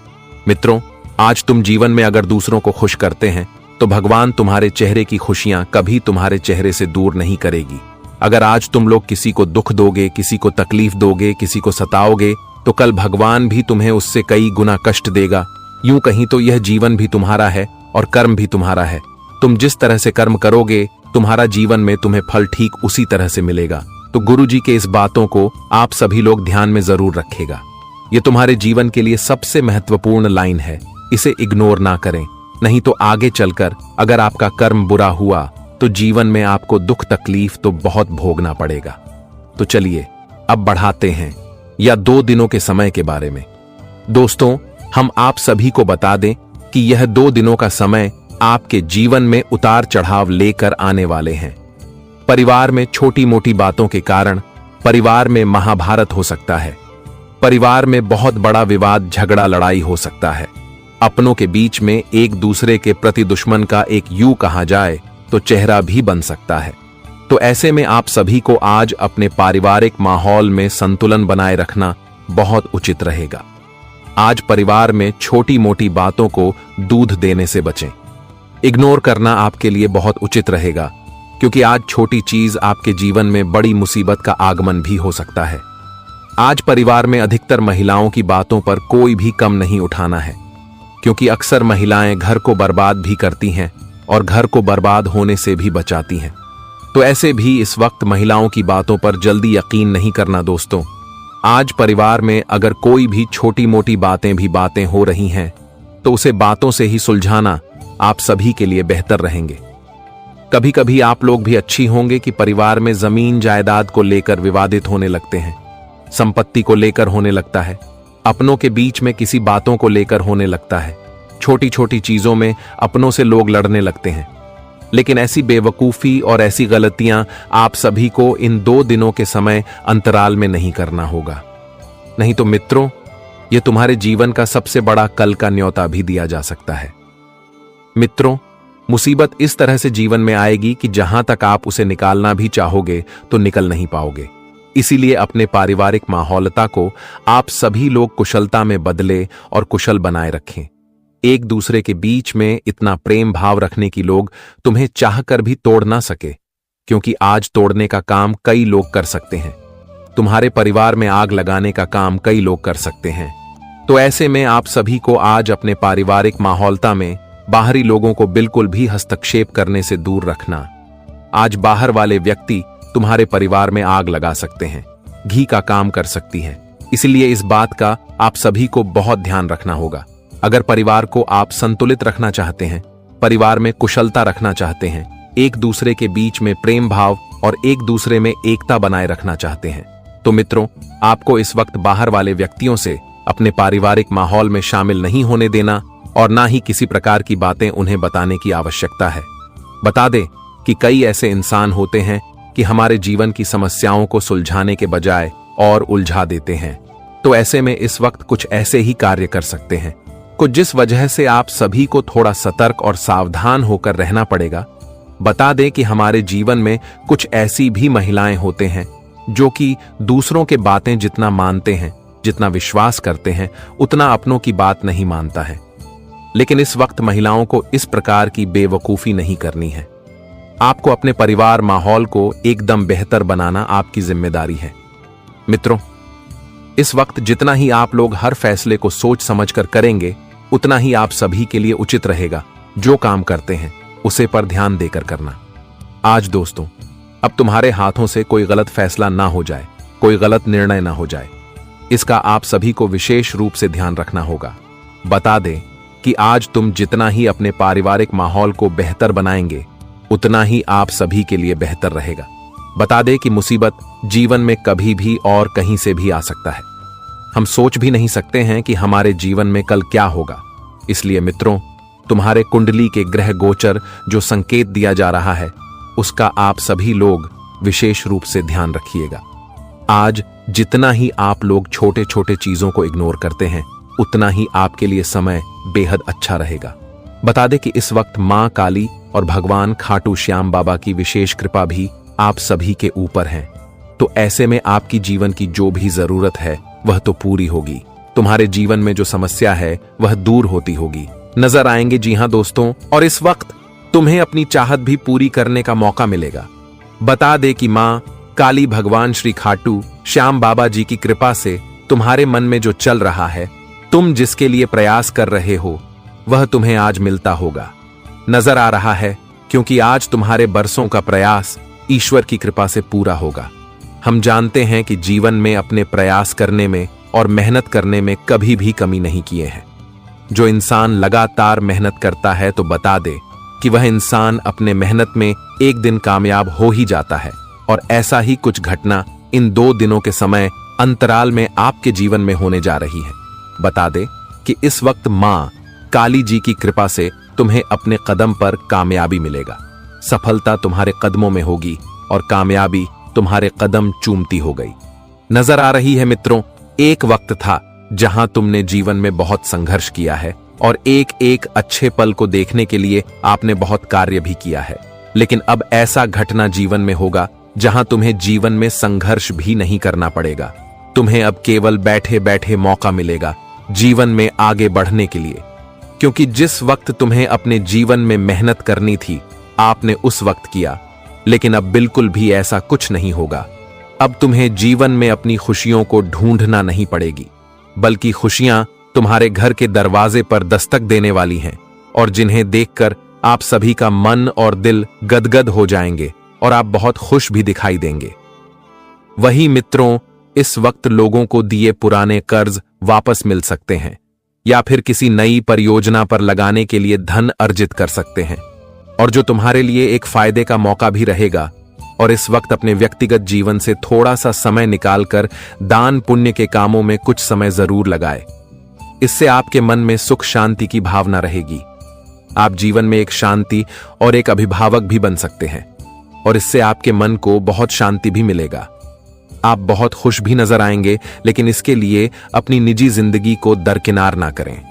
मित्रों, आज तुम जीवन में अगर दूसरों को खुश करते हैं तो भगवान तुम्हारे चेहरे की खुशियां कभी तुम्हारे चेहरे से दूर नहीं करेगी। अगर आज तुम लोग किसी को दुख दोगे, किसी को तकलीफ दोगे, किसी को सताओगे, तो कल भगवान भी तुम्हें उससे कई गुना कष्ट देगा। यूं कहीं तो यह जीवन भी तुम्हारा है और कर्म भी तुम्हारा है। तुम जिस तरह से कर्म करोगे तुम्हारा जीवन में तुम्हें फल ठीक उसी तरह से मिलेगा। तो गुरुजी के इस बातों को आप सभी लोग ध्यान में जरूर रखेगा। ये तुम्हारे जीवन के लिए सबसे महत्वपूर्ण लाइन है, इसे इग्नोर ना करें, नहीं तो आगे चलकर अगर आपका कर्म बुरा हुआ तो जीवन में आपको दुख तकलीफ तो बहुत भोगना पड़ेगा। तो चलिए अब बढ़ाते हैं या 2 दिनों के समय के बारे में। दोस्तों, हम आप सभी को बता दें कि यह 2 दिनों का समय आपके जीवन में उतार चढ़ाव लेकर आने वाले हैं। परिवार में छोटी मोटी बातों के कारण परिवार में महाभारत हो सकता है। परिवार में बहुत बड़ा विवाद झगड़ा लड़ाई हो सकता है। अपनों के बीच में एक दूसरे के प्रति दुश्मन का एक यूं कहा जाए तो चेहरा भी बन सकता है। तो ऐसे में आप सभी को आज अपने पारिवारिक माहौल में संतुलन बनाए रखना बहुत उचित रहेगा। आज परिवार में छोटी मोटी बातों को दूध देने से बचें। इग्नोर करना आपके लिए बहुत उचित रहेगा, क्योंकि आज छोटी चीज आपके जीवन में बड़ी मुसीबत का आगमन भी हो सकता है। आज परिवार में अधिकतर महिलाओं की बातों पर कोई भी कम नहीं उठाना है, क्योंकि अक्सर महिलाएं घर को बर्बाद भी करती हैं और घर को बर्बाद होने से भी बचाती हैं। तो ऐसे भी इस वक्त महिलाओं की बातों पर जल्दी यकीन नहीं करना। दोस्तों, आज परिवार में अगर कोई भी छोटी मोटी बातें हो रही हैं तो उसे बातों से ही सुलझाना आप सभी के लिए बेहतर रहेंगे। कभी कभी आप लोग भी अच्छी होंगे कि परिवार में जमीन जायदाद को लेकर विवादित होने लगते हैं, संपत्ति को लेकर होने लगता है, अपनों के बीच में किसी बातों को लेकर होने लगता है, छोटी छोटी चीजों में अपनों से लोग लड़ने लगते हैं। लेकिन ऐसी बेवकूफी और ऐसी गलतियां आप सभी को इन 2 दिनों के समय अंतराल में नहीं करना होगा, नहीं तो मित्रों यह तुम्हारे जीवन का सबसे बड़ा कल का न्योता भी दिया जा सकता है। मित्रों, मुसीबत इस तरह से जीवन में आएगी कि जहां तक आप उसे निकालना भी चाहोगे तो निकल नहीं पाओगे। इसीलिए अपने पारिवारिक माहौलता को आप सभी लोग कुशलता में बदले और कुशल बनाए रखें। एक दूसरे के बीच में इतना प्रेम भाव रखने की लोग तुम्हें चाहकर भी तोड़ ना सके, क्योंकि आज तोड़ने का काम कई लोग कर सकते हैं। तुम्हारे परिवार में आग लगाने का काम कई लोग कर सकते हैं। तो ऐसे में आप सभी को आज अपने पारिवारिक माहौलता में बाहरी लोगों को बिल्कुल भी हस्तक्षेप करने से दूर रखना। आज बाहर वाले व्यक्ति तुम्हारे परिवार में आग लगा सकते हैं, घी का काम कर सकती है। इसलिए इस बात का आप सभी को बहुत ध्यान रखना होगा। अगर परिवार को आप संतुलित रखना चाहते हैं, परिवार में कुशलता रखना चाहते हैं, एक दूसरे के बीच में प्रेम भाव और एक दूसरे में एकता बनाए रखना चाहते हैं, तो मित्रों आपको इस वक्त बाहर वाले व्यक्तियों से अपने पारिवारिक माहौल में शामिल नहीं होने देना और ना ही किसी प्रकार की बातें उन्हें बताने की आवश्यकता है। बता दें कि कई ऐसे इंसान होते हैं कि हमारे जीवन की समस्याओं को सुलझाने के बजाय और उलझा देते हैं। तो ऐसे में इस वक्त कुछ ऐसे ही कार्य कर सकते हैं कुछ जिस वजह से आप सभी को थोड़ा सतर्क और सावधान होकर रहना पड़ेगा। बता दें कि हमारे जीवन में कुछ ऐसी भी महिलाएं होते हैं जो कि दूसरों के बातें जितना मानते हैं, जितना विश्वास करते हैं, उतना अपनों की बात नहीं मानता है। लेकिन इस वक्त महिलाओं को इस प्रकार की बेवकूफी नहीं करनी है। आपको अपने परिवार माहौल को एकदम बेहतर बनाना आपकी जिम्मेदारी है। मित्रों, इस वक्त जितना ही आप लोग हर फैसले को सोच समझकर करेंगे उतना ही आप सभी के लिए उचित रहेगा। जो काम करते हैं उसे पर ध्यान देकर करना। आज दोस्तों, अब तुम्हारे हाथों से कोई गलत फैसला ना हो जाए, कोई गलत निर्णय ना हो जाए, इसका आप सभी को विशेष रूप से ध्यान रखना होगा। बता दें कि आज तुम जितना ही अपने पारिवारिक माहौल को बेहतर बनाएंगे उतना ही आप सभी के लिए बेहतर रहेगा। बता दें कि मुसीबत जीवन में कभी भी और कहीं से भी आ सकता है। हम सोच भी नहीं सकते हैं कि हमारे जीवन में कल क्या होगा। इसलिए मित्रों, तुम्हारे कुंडली के ग्रह गोचर जो संकेत दिया जा रहा है उसका आप सभी लोग विशेष रूप से ध्यान रखिएगा। आज जितना ही आप लोग छोटे छोटे चीजों को इग्नोर करते हैं उतना ही आपके लिए समय बेहद अच्छा रहेगा। बता दें कि इस वक्त मां काली और भगवान खाटू श्याम बाबा की विशेष कृपा भी आप सभी के ऊपर है। तो ऐसे में आपकी जीवन की जो भी जरूरत है वह तो पूरी होगी। तुम्हारे जीवन में जो समस्या है वह दूर होती होगी, नजर आएंगे। जी हां दोस्तों, और इस वक्त तुम्हें अपनी चाहत भी पूरी करने का मौका मिलेगा। बता दे कि मां काली, भगवान श्री खाटू श्याम बाबा जी की कृपा से तुम्हारे मन में जो चल रहा है, तुम जिसके लिए प्रयास कर रहे हो, वह तुम्हें आज मिलता होगा। नजर आ रहा है, क्योंकि आज तुम्हारे बरसों का प्रयास ईश्वर की कृपा से पूरा होगा। हम जानते हैं कि जीवन में अपने प्रयास करने में और मेहनत करने में कभी भी कमी नहीं किए हैं। जो इंसान लगातार मेहनत करता है तो बता दे कि वह इंसान अपने मेहनत में एक दिन कामयाब हो ही जाता है। और ऐसा ही कुछ घटना इन 2 दिनों के समय अंतराल में आपके जीवन में होने जा रही है। बता दे कि इस वक्त मां काली जी की कृपा से तुम्हें अपने कदम पर कामयाबी मिलेगा। सफलता तुम्हारे कदमों में होगी और कामयाबी तुम्हारे कदम चूमती हो गई। नजर आ रही है मित्रों, एक वक्त था जहां तुमने जीवन में बहुत संघर्ष किया है और एक एक अच्छे पल को देखने के लिए आपने बहुत कार्य भी किया है। लेकिन अब ऐसा घटना जीवन में होगा जहां तुम्हें जीवन में संघर्ष भी नहीं करना पड़ेगा। तुम्हें अब केवल बैठे बैठे मौका मिलेगा जीवन में आगे बढ़ने के लिए, क्योंकि जिस वक्त तुम्हें अपने जीवन में मेहनत करनी थी आपने उस वक्त किया। लेकिन अब बिल्कुल भी ऐसा कुछ नहीं होगा। अब तुम्हें जीवन में अपनी खुशियों को ढूंढना नहीं पड़ेगी, बल्कि खुशियां तुम्हारे घर के दरवाजे पर दस्तक देने वाली हैं और जिन्हें देखकर आप सभी का मन और दिल गदगद हो जाएंगे और आप बहुत खुश भी दिखाई देंगे। वही मित्रों, इस वक्त लोगों को दिए पुराने कर्ज वापस मिल सकते हैं या फिर किसी नई परियोजना पर लगाने के लिए धन अर्जित कर सकते हैं, और जो तुम्हारे लिए एक फायदे का मौका भी रहेगा। और इस वक्त अपने व्यक्तिगत जीवन से थोड़ा सा समय निकालकर दान पुण्य के कामों में कुछ समय जरूर लगाए। इससे आपके मन में सुख शांति की भावना रहेगी। आप जीवन में एक शांति और एक अभिभावक भी बन सकते हैं और इससे आपके मन को बहुत शांति भी मिलेगा। आप बहुत खुश भी नजर आएंगे, लेकिन इसके लिए अपनी निजी जिंदगी को दरकिनार ना करें।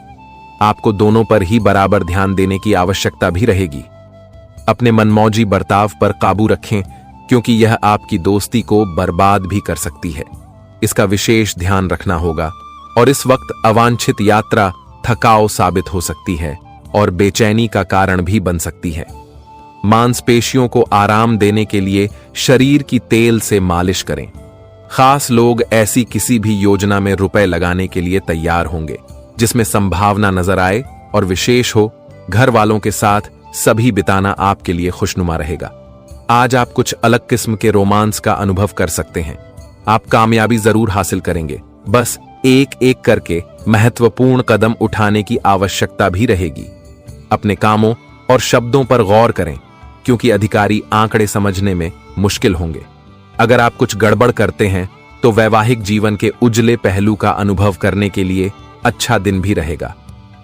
आपको दोनों पर ही बराबर ध्यान देने की आवश्यकता भी रहेगी। अपने मनमौजी बर्ताव पर काबू रखें, क्योंकि यह आपकी दोस्ती को बर्बाद भी कर सकती है। इसका विशेष ध्यान रखना होगा। और इस वक्त अवांछित यात्रा थकाऊ साबित हो सकती है और बेचैनी का कारण भी बन सकती है। मांसपेशियों को आराम देने के लिए शरीर की तेल से मालिश करें। खास लोग ऐसी किसी भी योजना में रुपए लगाने के लिए तैयार होंगे जिसमें संभावना नजर आए और विशेष हो। घर वालों के साथ सभी बिताना आपके लिए खुशनुमा रहेगा। आज आप कुछ अलग किस्म के रोमांस का अनुभव कर सकते हैं। आप कामयाबी जरूर हासिल करेंगे, बस एक एक करके महत्वपूर्ण कदम उठाने की आवश्यकता भी रहेगी। अपने कामों और शब्दों पर गौर करें, क्योंकि अधिकारी आंकड़े समझने में मुश्किल होंगे। अगर आप कुछ गड़बड़ करते हैं तो वैवाहिक जीवन के उजले पहलू का अनुभव करने के लिए अच्छा दिन भी रहेगा।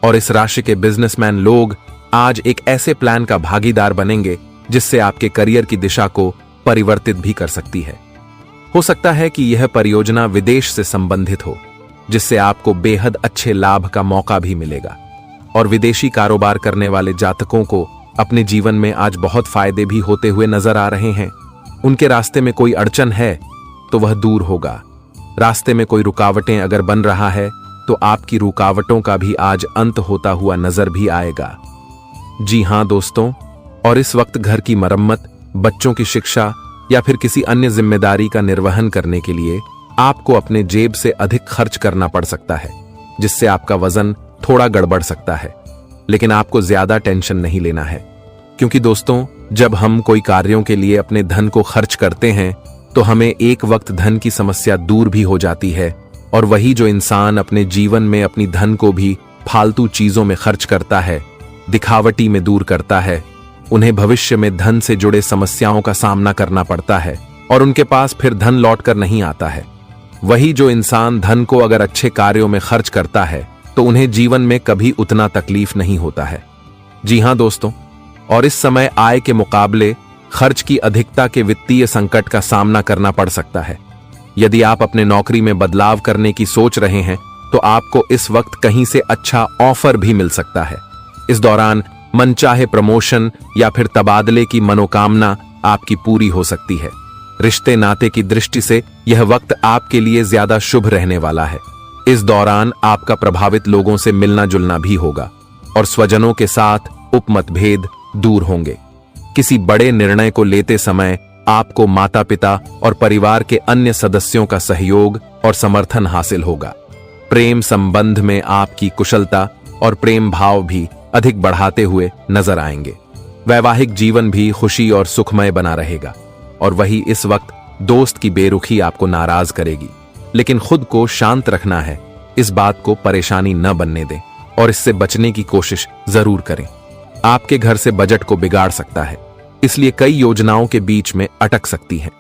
और इस राशि के बिजनेसमैन लोग आज एक ऐसे प्लान का भागीदार बनेंगे जिससे आपके करियर की दिशा को परिवर्तित भी कर सकती है। हो सकता है कि यह परियोजना विदेश से संबंधित हो, जिससे आपको बेहद अच्छे लाभ का मौका भी मिलेगा। और विदेशी कारोबार करने वाले जातकों को अपने जीवन में आज बहुत फायदे भी होते हुए नजर आ रहे हैं। उनके रास्ते में कोई अड़चन है तो वह दूर होगा। रास्ते में कोई रुकावटें अगर बन रहा है तो आपकी रुकावटों का भी आज अंत होता हुआ नजर भी आएगा। जी हां दोस्तों, और इस वक्त घर की मरम्मत, बच्चों की शिक्षा या फिर किसी अन्य जिम्मेदारी का निर्वहन करने के लिए आपको अपने जेब से अधिक खर्च करना पड़ सकता है, जिससे आपका वजन थोड़ा गड़बड़ सकता है। लेकिन आपको ज्यादा टेंशन नहीं लेना है, क्योंकि दोस्तों, जब हम कोई कार्यों के लिए अपने धन को खर्च करते हैं तो हमें एक वक्त धन की समस्या दूर भी हो जाती है। और वही जो इंसान अपने जीवन में अपनी धन को भी फालतू चीजों में खर्च करता है, दिखावटी में दूर करता है, उन्हें भविष्य में धन से जुड़े समस्याओं का सामना करना पड़ता है और उनके पास फिर धन लौटकर नहीं आता है। वही जो इंसान धन को अगर अच्छे कार्यों में खर्च करता है तो उन्हें जीवन में कभी उतना तकलीफ नहीं होता है। जी हां दोस्तों, और इस समय आय के मुकाबले खर्च की अधिकता के वित्तीय संकट का सामना करना पड़ सकता है। यदि आप अपने नौकरी में बदलाव करने की सोच रहे हैं तो आपको इस वक्त कहीं से अच्छा ऑफर भी मिल सकता है। इस दौरान मनचाहे प्रमोशन या फिर तबादले की मनोकामना आपकी पूरी हो सकती है। रिश्ते नाते की दृष्टि से यह वक्त आपके लिए ज्यादा शुभ रहने वाला है। इस दौरान आपका प्रभावित लोगों से मिलना जुलना भी होगा और स्वजनों के साथ उपमतभेद दूर होंगे। किसी बड़े निर्णय को लेते समय आपको माता पिता और परिवार के अन्य सदस्यों का सहयोग और समर्थन हासिल होगा। प्रेम संबंध में आपकी कुशलता और प्रेम भाव भी अधिक बढ़ाते हुए नजर आएंगे। वैवाहिक जीवन भी खुशी और सुखमय बना रहेगा। और वही इस वक्त दोस्त की बेरुखी आपको नाराज करेगी, लेकिन खुद को शांत रखना है। इस बात को परेशानी न बनने दें और इससे बचने की कोशिश जरूर करें। आपके घर से बजट को बिगाड़ सकता है, इसलिए कई योजनाओं के बीच में अटक सकती हैं।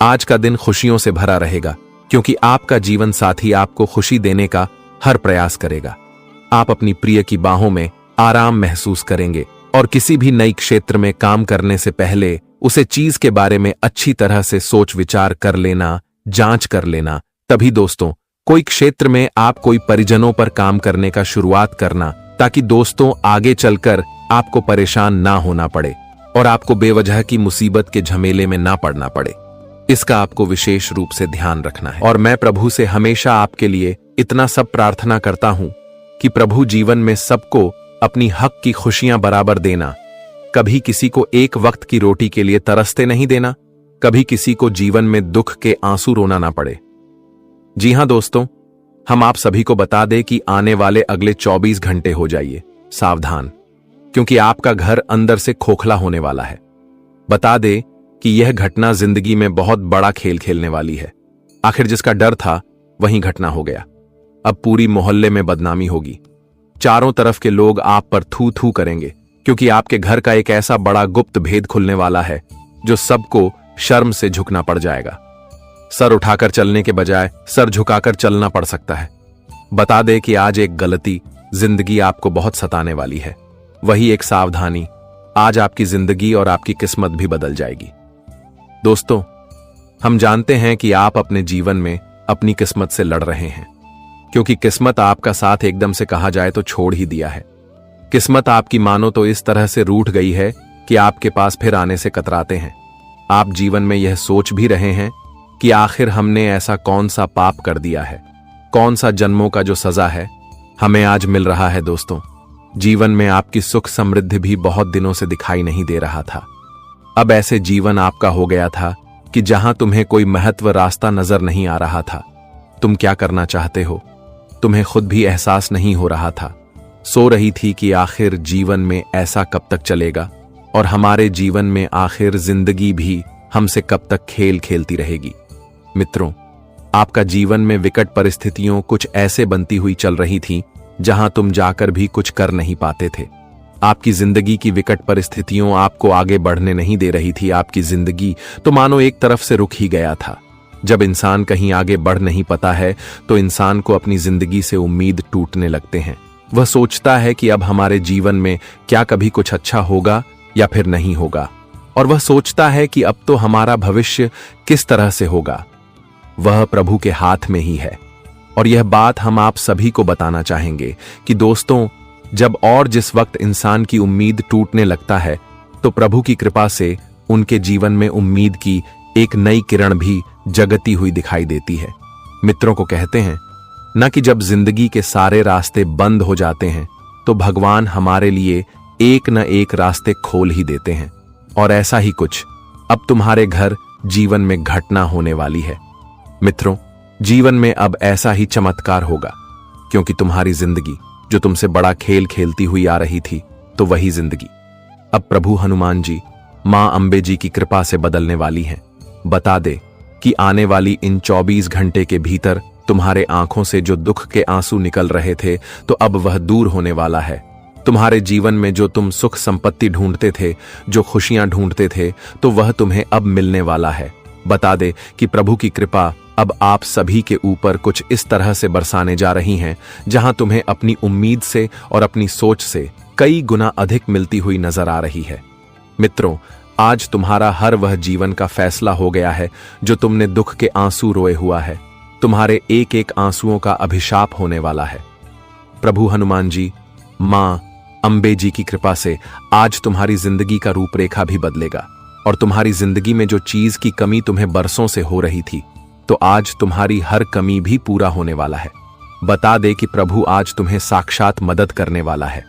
आज का दिन खुशियों से भरा रहेगा, क्योंकि आपका जीवन साथी आपको खुशी देने का हर प्रयास करेगा। आप अपनी प्रिय की बाहों में आराम महसूस करेंगे और किसी भी नई क्षेत्र में काम करने से पहले उसे चीज के बारे में अच्छी तरह से सोच विचार कर लेना, जांच कर लेना। तभी दोस्तों, कोई क्षेत्र में आप कोई परिजनों पर काम करने का शुरुआत करना, ताकि दोस्तों आगे चलकर आपको परेशान ना होना पड़े और आपको बेवजह की मुसीबत के झमेले में ना पड़ना पड़े। इसका आपको विशेष रूप से ध्यान रखना है। और मैं प्रभु से हमेशा आपके लिए इतना सब प्रार्थना करता हूं कि प्रभु जीवन में सबको अपनी हक की खुशियां बराबर देना, कभी किसी को एक वक्त की रोटी के लिए तरसते नहीं देना, कभी किसी को जीवन में दुख के आंसू रोना ना पड़े। जी हां दोस्तों, हम आप सभी को बता दें कि आने वाले अगले 24 घंटे हो जाइए सावधान, क्योंकि आपका घर अंदर से खोखला होने वाला है। बता दें कि यह घटना जिंदगी में बहुत बड़ा खेल खेलने वाली है। आखिर जिसका डर था वहीं घटना हो गया। अब पूरी मोहल्ले में बदनामी होगी। चारों तरफ के लोग आप पर थू थू करेंगे, क्योंकि आपके घर का एक ऐसा बड़ा गुप्त भेद खुलने वाला है जो सबको शर्म से झुकना पड़ जाएगा। सर उठाकर चलने के बजाय सर झुकाकर चलना पड़ सकता है। बता दे कि आज एक गलती जिंदगी आपको बहुत सताने वाली है। वही एक सावधानी आज आपकी जिंदगी और आपकी किस्मत भी बदल जाएगी। दोस्तों, हम जानते हैं कि आप अपने जीवन में अपनी किस्मत से लड़ रहे हैं, क्योंकि किस्मत आपका साथ एकदम से कहा जाए तो छोड़ ही दिया है। किस्मत आपकी मानो तो इस तरह से रूठ गई है कि आपके पास फिर आने से कतराते हैं। आप जीवन में यह सोच भी रहे हैं कि आखिर हमने ऐसा कौन सा पाप कर दिया है, कौन सा जन्मों का जो सजा है हमें आज मिल रहा है। दोस्तों, जीवन में आपकी सुख समृद्धि भी बहुत दिनों से दिखाई नहीं दे रहा था। अब ऐसे जीवन आपका हो गया था कि जहां तुम्हें कोई महत्व रास्ता नजर नहीं आ रहा था। तुम क्या करना चाहते हो तुम्हें खुद भी एहसास नहीं हो रहा था। सो रही थी कि आखिर जीवन में ऐसा कब तक चलेगा और हमारे जीवन में आखिर जिंदगी भी हमसे कब तक खेल खेलती रहेगी। मित्रों, आपका जीवन में विकट परिस्थितियों कुछ ऐसे बनती हुई चल रही थी जहां तुम जाकर भी कुछ कर नहीं पाते थे। आपकी जिंदगी की विकट परिस्थितियों आपको आगे बढ़ने नहीं दे रही थी। आपकी जिंदगी तो मानो एक तरफ से रुक ही गया था। जब इंसान कहीं आगे बढ़ नहीं पाता है तो इंसान को अपनी जिंदगी से उम्मीद टूटने लगते हैं। वह सोचता है कि अब हमारे जीवन में क्या कभी कुछ अच्छा होगा या फिर नहीं होगा, और वह सोचता है कि अब तो हमारा भविष्य किस तरह से होगा। वह प्रभु के हाथ में ही है। और यह बात हम आप सभी को बताना चाहेंगे कि दोस्तों, जब और जिस वक्त इंसान की उम्मीद टूटने लगता है तो प्रभु की कृपा से उनके जीवन में उम्मीद की एक नई किरण भी जगती हुई दिखाई देती है। मित्रों को कहते हैं न कि जब जिंदगी के सारे रास्ते बंद हो जाते हैं तो भगवान हमारे लिए एक न एक रास्ते खोल ही देते हैं। और ऐसा ही कुछ अब तुम्हारे घर जीवन में घटना होने वाली है। मित्रों, जीवन में अब ऐसा ही चमत्कार होगा, क्योंकि तुम्हारी जिंदगी जो तुमसे बड़ा खेल खेलती हुई आ रही थी, तो वही जिंदगी अब प्रभु हनुमान जी, मां अंबे जी की कृपा से बदलने वाली है। बता दे कि आने वाली इन 24 घंटे के भीतर तुम्हारे आंखों से जो दुख के आंसू निकल रहे थे तो अब वह दूर होने वाला है। तुम्हारे जीवन में जो तुम सुख संपत्ति ढूंढते थे, जो खुशियां ढूंढते थे, तो वह तुम्हें अब मिलने वाला है। बता दे कि प्रभु की कृपा अब आप सभी के ऊपर कुछ इस तरह से बरसाने जा रही हैं जहां तुम्हें अपनी उम्मीद से और अपनी सोच से कई गुना अधिक मिलती हुई नजर आ रही है। मित्रों, आज तुम्हारा हर वह जीवन का फैसला हो गया है जो तुमने दुख के आंसू रोए हुआ है। तुम्हारे एक एक आंसुओं का अभिशाप होने वाला है। प्रभु हनुमान जी, मां अंबे जी की कृपा से आज तुम्हारी जिंदगी का रूपरेखा भी बदलेगा, और तुम्हारी जिंदगी में जो चीज की कमी तुम्हें बरसों से हो रही थी, तो आज तुम्हारी हर कमी भी पूरा होने वाला है। बता दे कि प्रभु आज तुम्हें साक्षात मदद करने वाला है।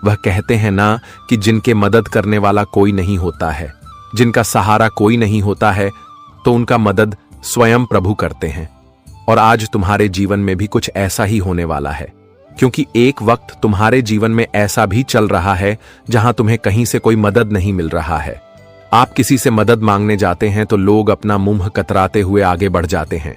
वह कहते हैं ना कि जिनके मदद करने वाला कोई नहीं होता है, जिनका सहारा कोई नहीं होता है, तो उनका मदद स्वयं प्रभु करते हैं। और आज तुम्हारे जीवन में भी कुछ ऐसा ही होने वाला है। क्योंकि एक वक्त तुम्हारे जीवन में ऐसा भी चल रहा है जहां तुम्हें कहीं से कोई मदद नहीं मिल रहा है। आप किसी से मदद मांगने जाते हैं तो लोग अपना मुंह कतराते हुए आगे बढ़ जाते हैं।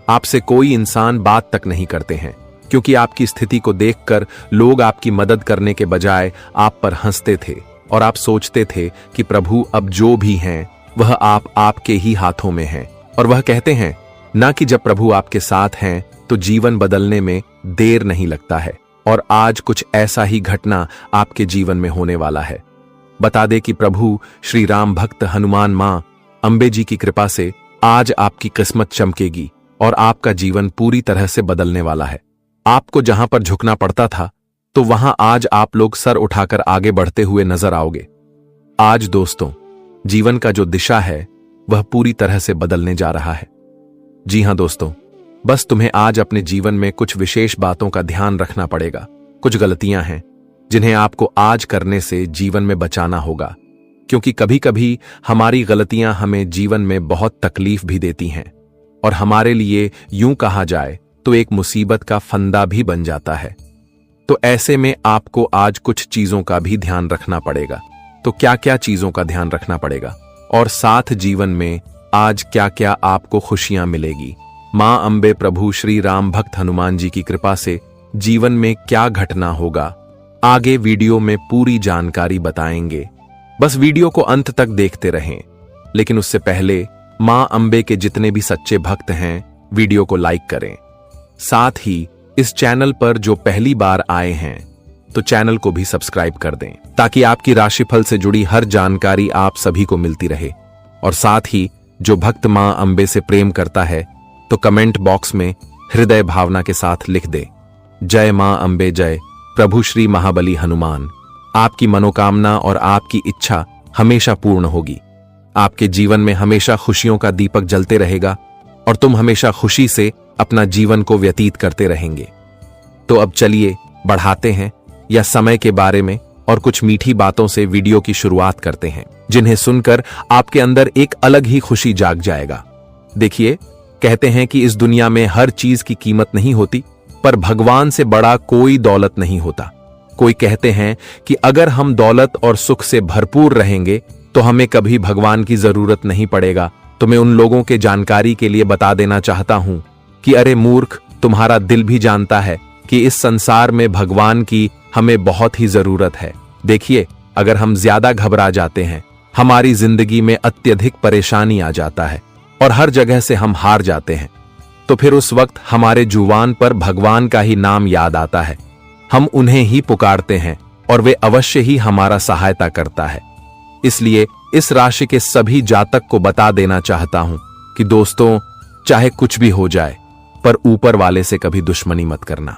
आपसे कोई इंसान बात तक नहीं करते हैं, क्योंकि आपकी स्थिति को देखकर लोग आपकी मदद करने के बजाय आप पर हंसते थे और आप सोचते थे कि प्रभु अब जो भी हैं वह आपके ही हाथों में हैं। और वह कहते हैं ना कि जब प्रभु आपके साथ हैं तो जीवन बदलने में देर नहीं लगता है। और आज कुछ ऐसा ही घटना आपके जीवन में होने वाला है। बता दे कि प्रभु श्री राम भक्त हनुमान मां अंबे जी की कृपा से आज आपकी किस्मत चमकेगी और आपका जीवन पूरी तरह से बदलने वाला है। आपको जहां पर झुकना पड़ता था तो वहां आज आप लोग सर उठाकर आगे बढ़ते हुए नजर आओगे। आज दोस्तों, जीवन का जो दिशा है वह पूरी तरह से बदलने जा रहा है। जी हां दोस्तों, बस तुम्हें आज अपने जीवन में कुछ विशेष बातों का ध्यान रखना पड़ेगा। कुछ गलतियां हैं जिन्हें आपको आज करने से जीवन में बचाना होगा, क्योंकि कभी कभी हमारी गलतियां हमें जीवन में बहुत तकलीफ भी देती हैं और हमारे लिए यूं कहा जाए तो एक मुसीबत का फंदा भी बन जाता है। तो ऐसे में आपको आज कुछ चीजों का भी ध्यान रखना पड़ेगा। तो क्या क्या चीजों का ध्यान रखना पड़ेगा और साथ जीवन में आज क्या क्या आपको खुशियां मिलेगी, मां अंबे प्रभु श्री राम भक्त हनुमान जी की कृपा से जीवन में क्या घटना होगा, आगे वीडियो में पूरी जानकारी बताएंगे। बस वीडियो को अंत तक देखते रहें। लेकिन उससे पहले मां अंबे के जितने भी सच्चे भक्त हैं वीडियो को लाइक करें। साथ ही इस चैनल पर जो पहली बार आए हैं तो चैनल को भी सब्सक्राइब कर दें, ताकि आपकी राशिफल से जुड़ी हर जानकारी आप सभी को मिलती रहे। और साथ ही जो भक्त मां अंबे से प्रेम करता है तो कमेंट बॉक्स में हृदय भावना के साथ लिख दे, जय मां अंबे जय, प्रभु श्री महाबली हनुमान। आपकी मनोकामना और आपकी इच्छा हमेशा पूर्ण होगी। आपके जीवन में हमेशा खुशियों का दीपक जलते रहेगा और तुम हमेशा खुशी से अपना जीवन को व्यतीत करते रहेंगे। तो अब चलिए बढ़ाते हैं या समय के बारे में और कुछ मीठी बातों से वीडियो की शुरुआत करते हैं, जिन्हें सुनकर आपके अंदर एक अलग ही खुशी जाग जाएगा। देखिए, कहते हैं कि इस दुनिया में हर चीज की कीमत नहीं होती, पर भगवान से बड़ा कोई दौलत नहीं होता। कोई कहते हैं कि अगर हम दौलत और सुख से भरपूर रहेंगे तो हमें कभी भगवान की जरूरत नहीं पड़ेगा। तो मैं उन लोगों के जानकारी के लिए बता देना चाहता हूं कि अरे मूर्ख, तुम्हारा दिल भी जानता है कि इस संसार में भगवान की हमें बहुत ही जरूरत है। देखिए, अगर हम ज्यादा घबरा जाते हैं, हमारी जिंदगी में अत्यधिक परेशानी आ जाता है और हर जगह से हम हार जाते हैं, तो फिर उस वक्त हमारे जुबान पर भगवान का ही नाम याद आता है। हम उन्हें ही पुकारते हैं और वे अवश्य ही हमारा सहायता करता है। इसलिए इस राशि के सभी जातक को बता देना चाहता हूं कि दोस्तों, चाहे कुछ भी हो जाए, पर ऊपर वाले से कभी दुश्मनी मत करना।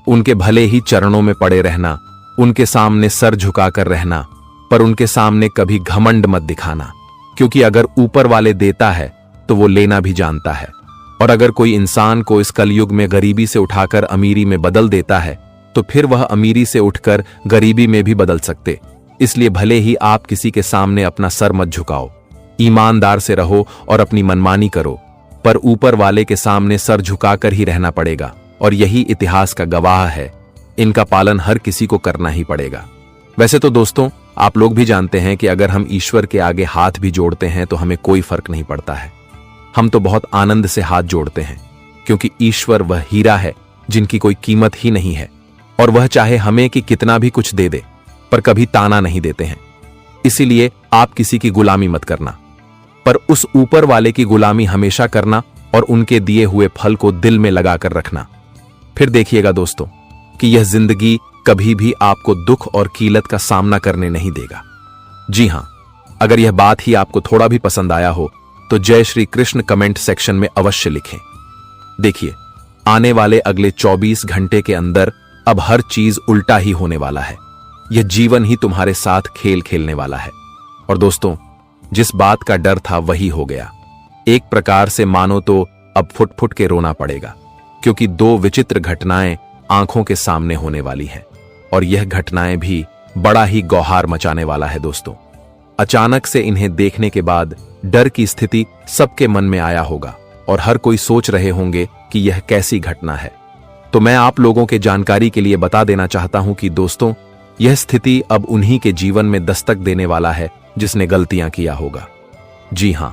उनके भले ही चरणों में पड़े रहना, उनके सामने सर झुकाकर रहना, पर उनके सामने कभी घमंड मत दिखाना, क्योंकि अगर ऊपर वाले देता है तो वो लेना भी जानता है। और अगर कोई इंसान को इस कलयुग में गरीबी से उठाकर अमीरी में बदल देता है तो फिर वह अमीरी से उठकर गरीबी में भी बदल सकते। इसलिए भले ही आप किसी के सामने अपना सर मत झुकाओ, ईमानदार से रहो और अपनी मनमानी करो, पर ऊपर वाले के सामने सर झुकाकर ही रहना पड़ेगा। और यही इतिहास का गवाह है, इनका पालन हर किसी को करना ही पड़ेगा। वैसे तो दोस्तों, आप लोग भी जानते हैं कि अगर हम ईश्वर के आगे हाथ भी जोड़ते हैं तो हमें कोई फर्क नहीं पड़ता है। हम तो बहुत आनंद से हाथ जोड़ते हैं, क्योंकि ईश्वर वह हीरा है जिनकी कोई कीमत ही नहीं है, और वह चाहे हमें कि कितना भी कुछ दे दे, पर कभी ताना नहीं देते हैं। इसीलिए आप किसी की गुलामी मत करना, पर उस ऊपर वाले की गुलामी हमेशा करना और उनके दिए हुए फल को दिल में लगाकर रखना। फिर देखिएगा दोस्तों कि यह जिंदगी कभी भी आपको दुख और कीलत का सामना करने नहीं देगा। जी हां, अगर यह बात ही आपको थोड़ा भी पसंद आया हो तो जय श्री कृष्ण कमेंट सेक्शन में अवश्य लिखें। देखिए, आने वाले अगले 24 घंटे के अंदर अब हर चीज उल्टा ही होने वाला है। यह जीवन ही तुम्हारे साथ खेल खेलने वाला है। और दोस्तों, जिस बात का डर था वही हो गया। एक प्रकार से मानो तो अब फुट फुट के रोना पड़ेगा, क्योंकि दो विचित्र घटनाएं आंखों के सामने होने वाली हैं, और यह घटनाएं भी बड़ा ही गौहार मचाने वाला है दोस्तों। अचानक से इन्हें देखने के बाद डर की स्थिति सबके मन में आया होगा और हर कोई सोच रहे होंगे कि यह कैसी घटना है। तो मैं आप लोगों के जानकारी के लिए बता देना चाहता हूं कि दोस्तों, यह स्थिति अब उन्हीं के जीवन में दस्तक देने वाला है जिसने गलतियां किया होगा। जी हां,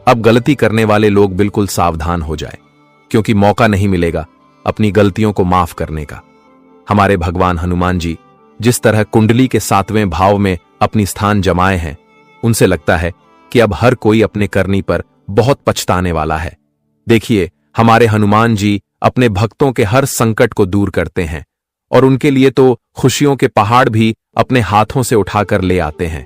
अब गलती करने वाले लोग बिल्कुल सावधान हो जाएं, क्योंकि मौका नहीं मिलेगा अपनी गलतियों को माफ करने का। हमारे भगवान हनुमान जी जिस तरह कुंडली के 7वें भाव में अपनी स्थान जमाए हैं, उनसे लगता है कि अब हर कोई अपने करनी पर बहुत पछताने वाला है। देखिए, हमारे हनुमान जी अपने भक्तों के हर संकट को दूर करते हैं और उनके लिए तो खुशियों के पहाड़ भी अपने हाथों से उठाकर ले आते हैं।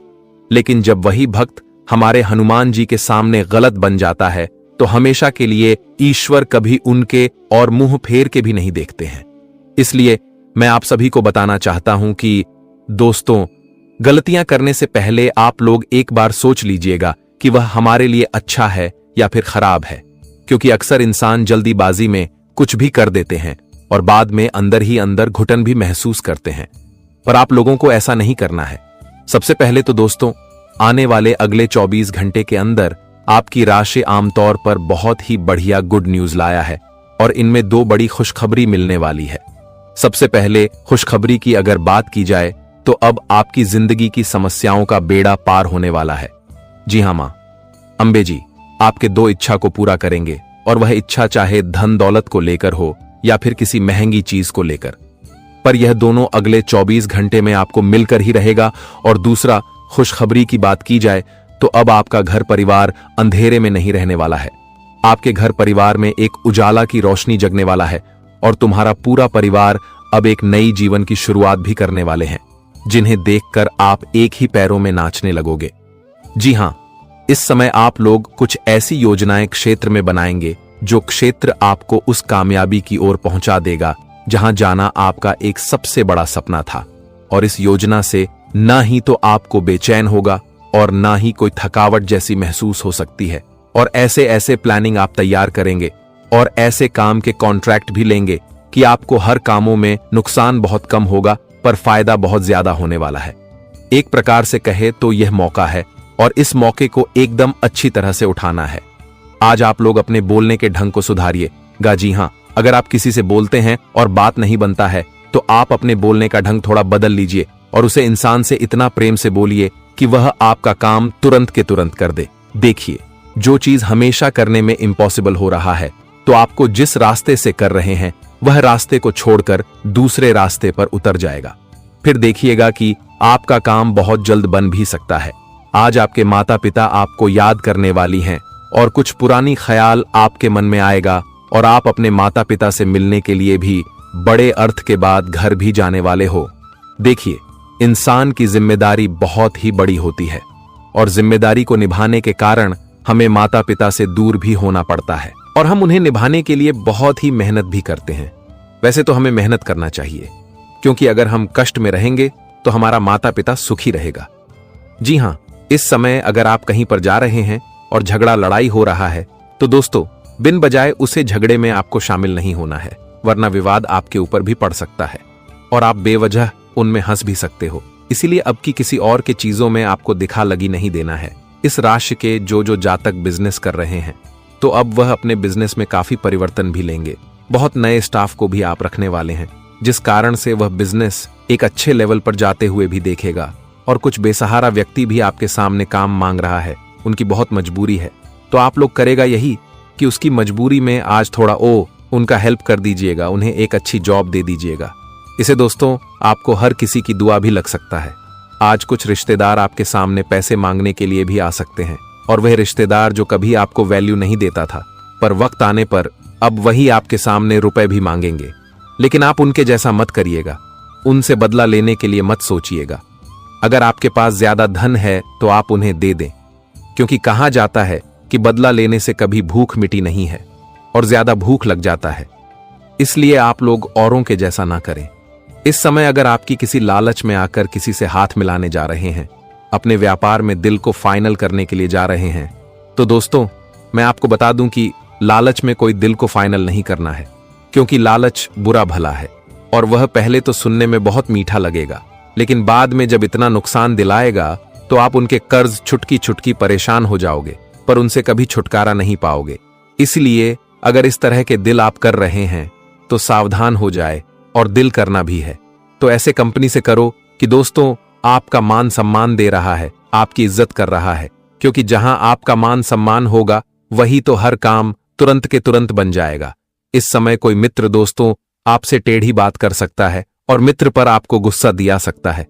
लेकिन जब वही भक्त हमारे हनुमान जी के सामने गलत बन जाता है, तो हमेशा के लिए ईश्वर कभी उनके और मुंह फेर के भी नहीं देखते हैं। इसलिए मैं आप सभी को बताना चाहता हूं कि दोस्तों, गलतियां करने से पहले आप लोग एक बार सोच लीजिएगा कि वह हमारे लिए अच्छा है या फिर खराब है, क्योंकि अक्सर इंसान जल्दीबाजी में कुछ भी कर देते हैं और बाद में अंदर ही अंदर घुटन भी महसूस करते हैं। पर आप लोगों को ऐसा नहीं करना है। सबसे पहले तो दोस्तों, आने वाले अगले 24 घंटे के अंदर आपकी राशि आमतौर पर बहुत ही बढ़िया गुड न्यूज लाया है और इनमें 2 बड़ी खुशखबरी मिलने वाली है। सबसे पहले खुशखबरी की अगर बात की जाए तो अब आपकी जिंदगी की समस्याओं का बेड़ा पार होने वाला है। जी हां मां, अंबे जी आपके 2 इच्छा को पूरा करेंगे, और वह इच्छा चाहे धन दौलत को लेकर हो या फिर किसी महंगी चीज को लेकर, पर यह दोनों अगले 24 घंटे में आपको मिलकर ही रहेगा। और दूसरा, खुशखबरी की बात की जाए तो अब आपका घर परिवार अंधेरे में नहीं रहने वाला है। आपके घर परिवार में एक उजाला की रोशनी जगने वाला है और तुम्हारा पूरा परिवार अब एक नई जीवन की शुरुआत भी करने वाले हैं, जिन्हें देखकर आप एक ही पैरों में नाचने लगोगे। जी हां, इस समय आप लोग कुछ ऐसी योजनाएं क्षेत्र में बनाएंगे जो क्षेत्र आपको उस कामयाबी की ओर पहुंचा देगा जहां जाना आपका एक सबसे बड़ा सपना था। और इस योजना से ना ही तो आपको बेचैन होगा और ना ही कोई थकावट जैसी महसूस हो सकती है। और ऐसे ऐसे प्लानिंग आप तैयार करेंगे और ऐसे काम के कॉन्ट्रैक्ट भी लेंगे कि आपको हर कामों में नुकसान बहुत कम होगा पर फायदा बहुत ज्यादा होने वाला है। एक प्रकार से कहे तो यह मौका है और इस मौके को एकदम अच्छी तरह से उठाना है। आज आप लोग अपने बोलने के ढंग को सुधारिएगा। जी हां, अगर आप किसी से बोलते हैं और बात नहीं बनता है तो आप अपने बोलने का ढंग थोड़ा बदल लीजिए और उसे इंसान से इतना प्रेम से बोलिए कि वह आपका काम तुरंत के तुरंत कर दे। देखिए, जो चीज हमेशा करने में इम्पॉसिबल हो रहा है, तो आपको जिस रास्ते से कर रहे हैं वह रास्ते को छोड़कर दूसरे रास्ते पर उतर जाएगा। फिर देखिएगा कि आपका काम बहुत जल्द बन भी सकता है। आज आपके माता पिता आपको याद करने वाली हैं और कुछ पुरानी ख्याल आपके मन में आएगा और आप अपने माता पिता से मिलने के लिए भी बड़े अर्थ के बाद घर भी जाने वाले हो। देखिए, इंसान की जिम्मेदारी बहुत ही बड़ी होती है और जिम्मेदारी को निभाने के कारण हमें माता पिता से दूर भी होना पड़ता है और हम उन्हें निभाने के लिए बहुत ही मेहनत भी करते हैं। वैसे तो हमें मेहनत करना चाहिए, क्योंकि अगर हम कष्ट में रहेंगे तो हमारा माता पिता सुखी रहेगा। जी हां, इस समय अगर आप कहीं पर जा रहे हैं और झगड़ा लड़ाई हो रहा है तो दोस्तों, बिन बजाय उसे झगड़े में आपको शामिल नहीं होना है, वरना विवाद आपके ऊपर भी पड़ सकता है और आप बेवजह उनमें हंस भी सकते हो। इसीलिए अब की किसी और के चीजों में आपको दिखा लगी नहीं देना है। इस राशि के जो जातक बिजनेस कर रहे हैं, तो अब वह अपने बिजनेस में काफी परिवर्तन भी लेंगे। बहुत नए स्टाफ को भी आप रखने वाले हैं, जिस कारण से वह बिजनेस एक अच्छे लेवल पर जाते हुए भी देखेगा। और कुछ बेसहारा व्यक्ति भी आपके सामने काम मांग रहा है, उनकी बहुत मजबूरी है, तो आप लोग करेगा यही कि उसकी मजबूरी में आज थोड़ा उनका हेल्प कर दीजिएगा, उन्हें एक अच्छी जॉब दे दीजिएगा। इसे दोस्तों, आपको हर किसी की दुआ भी लग सकता है। आज कुछ रिश्तेदार आपके सामने पैसे मांगने के लिए भी आ सकते हैं और वह रिश्तेदार जो कभी आपको वैल्यू नहीं देता था, पर वक्त आने पर अब वही आपके सामने रुपए भी मांगेंगे। लेकिन आप उनके जैसा मत करिएगा, उनसे बदला लेने के लिए मत सोचिएगा। अगर आपके पास ज्यादा धन है तो आप उन्हें दे दें, क्योंकि कहा जाता है कि बदला लेने से कभी भूख मिटी नहीं है और ज्यादा भूख लग जाता है। इसलिए आप लोग औरों के जैसा ना करें। इस समय अगर आपकी किसी लालच में आकर किसी से हाथ मिलाने जा रहे हैं, अपने व्यापार में दिल को फाइनल करने के लिए जा रहे हैं, तो दोस्तों मैं आपको बता दूं कि लालच में कोई दिल को फाइनल नहीं करना है, क्योंकि लालच बुरा भला है और वह पहले तो सुनने में बहुत मीठा लगेगा, लेकिन बाद में जब इतना नुकसान दिलाएगा तो आप उनके कर्ज छुटकी छुटकी परेशान हो जाओगे, पर उनसे कभी छुटकारा नहीं पाओगे। इसलिए अगर इस तरह के दिल आप कर रहे हैं तो सावधान हो जाए, और दिल करना भी है तो ऐसे कंपनी से करो कि दोस्तों आपका मान सम्मान दे रहा है, आपकी इज्जत कर रहा है। क्योंकि जहां आपका मान सम्मान होगा वही तो हर काम तुरंत के तुरंत बन जाएगा। इस समय कोई मित्र दोस्तों आपसे टेढ़ी बात कर सकता है और मित्र पर आपको गुस्सा दिया सकता है,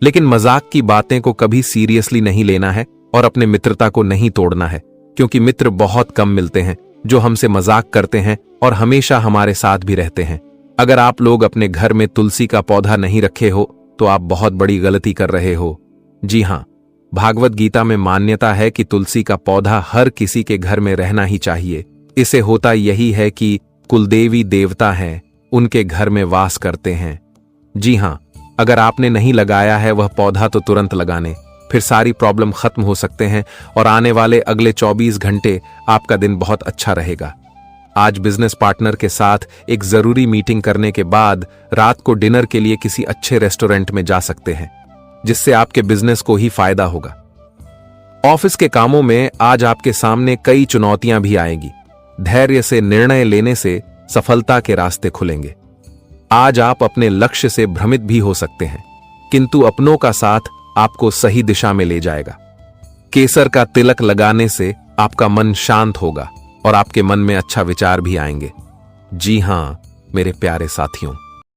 लेकिन मजाक की बातें को कभी सीरियसली नहीं लेना है और अपने मित्रता को नहीं तोड़ना है। क्योंकि मित्र बहुत कम मिलते हैं जो हमसे मजाक करते हैं और हमेशा हमारे साथ भी रहते हैं। अगर आप लोग अपने घर में तुलसी का पौधा नहीं रखे हो तो आप बहुत बड़ी गलती कर रहे हो। जी हां, भागवत गीता में मान्यता है कि तुलसी का पौधा हर किसी के घर में रहना ही चाहिए। इसे होता यही है कि कुलदेवी देवता हैं, उनके घर में वास करते हैं। जी हां, अगर आपने नहीं लगाया है वह पौधा तो तुरंत लगाने, फिर सारी प्रॉब्लम खत्म हो सकते हैं और आने वाले अगले 24 घंटे आपका दिन बहुत अच्छा रहेगा। आज बिजनेस पार्टनर के साथ एक जरूरी मीटिंग करने के बाद रात को डिनर के लिए किसी अच्छे रेस्टोरेंट में जा सकते हैं, जिससे आपके बिजनेस को ही फायदा होगा। ऑफिस के कामों में आज आपके सामने कई चुनौतियां भी आएंगी। धैर्य से निर्णय लेने से सफलता के रास्ते खुलेंगे। आज आप अपने लक्ष्य से भ्रमित भी हो सकते हैं, किंतु अपनों का साथ आपको सही दिशा में ले जाएगा। केसर का तिलक लगाने से आपका मन शांत होगा और आपके मन में अच्छा विचार भी आएंगे। जी हां मेरे प्यारे साथियों,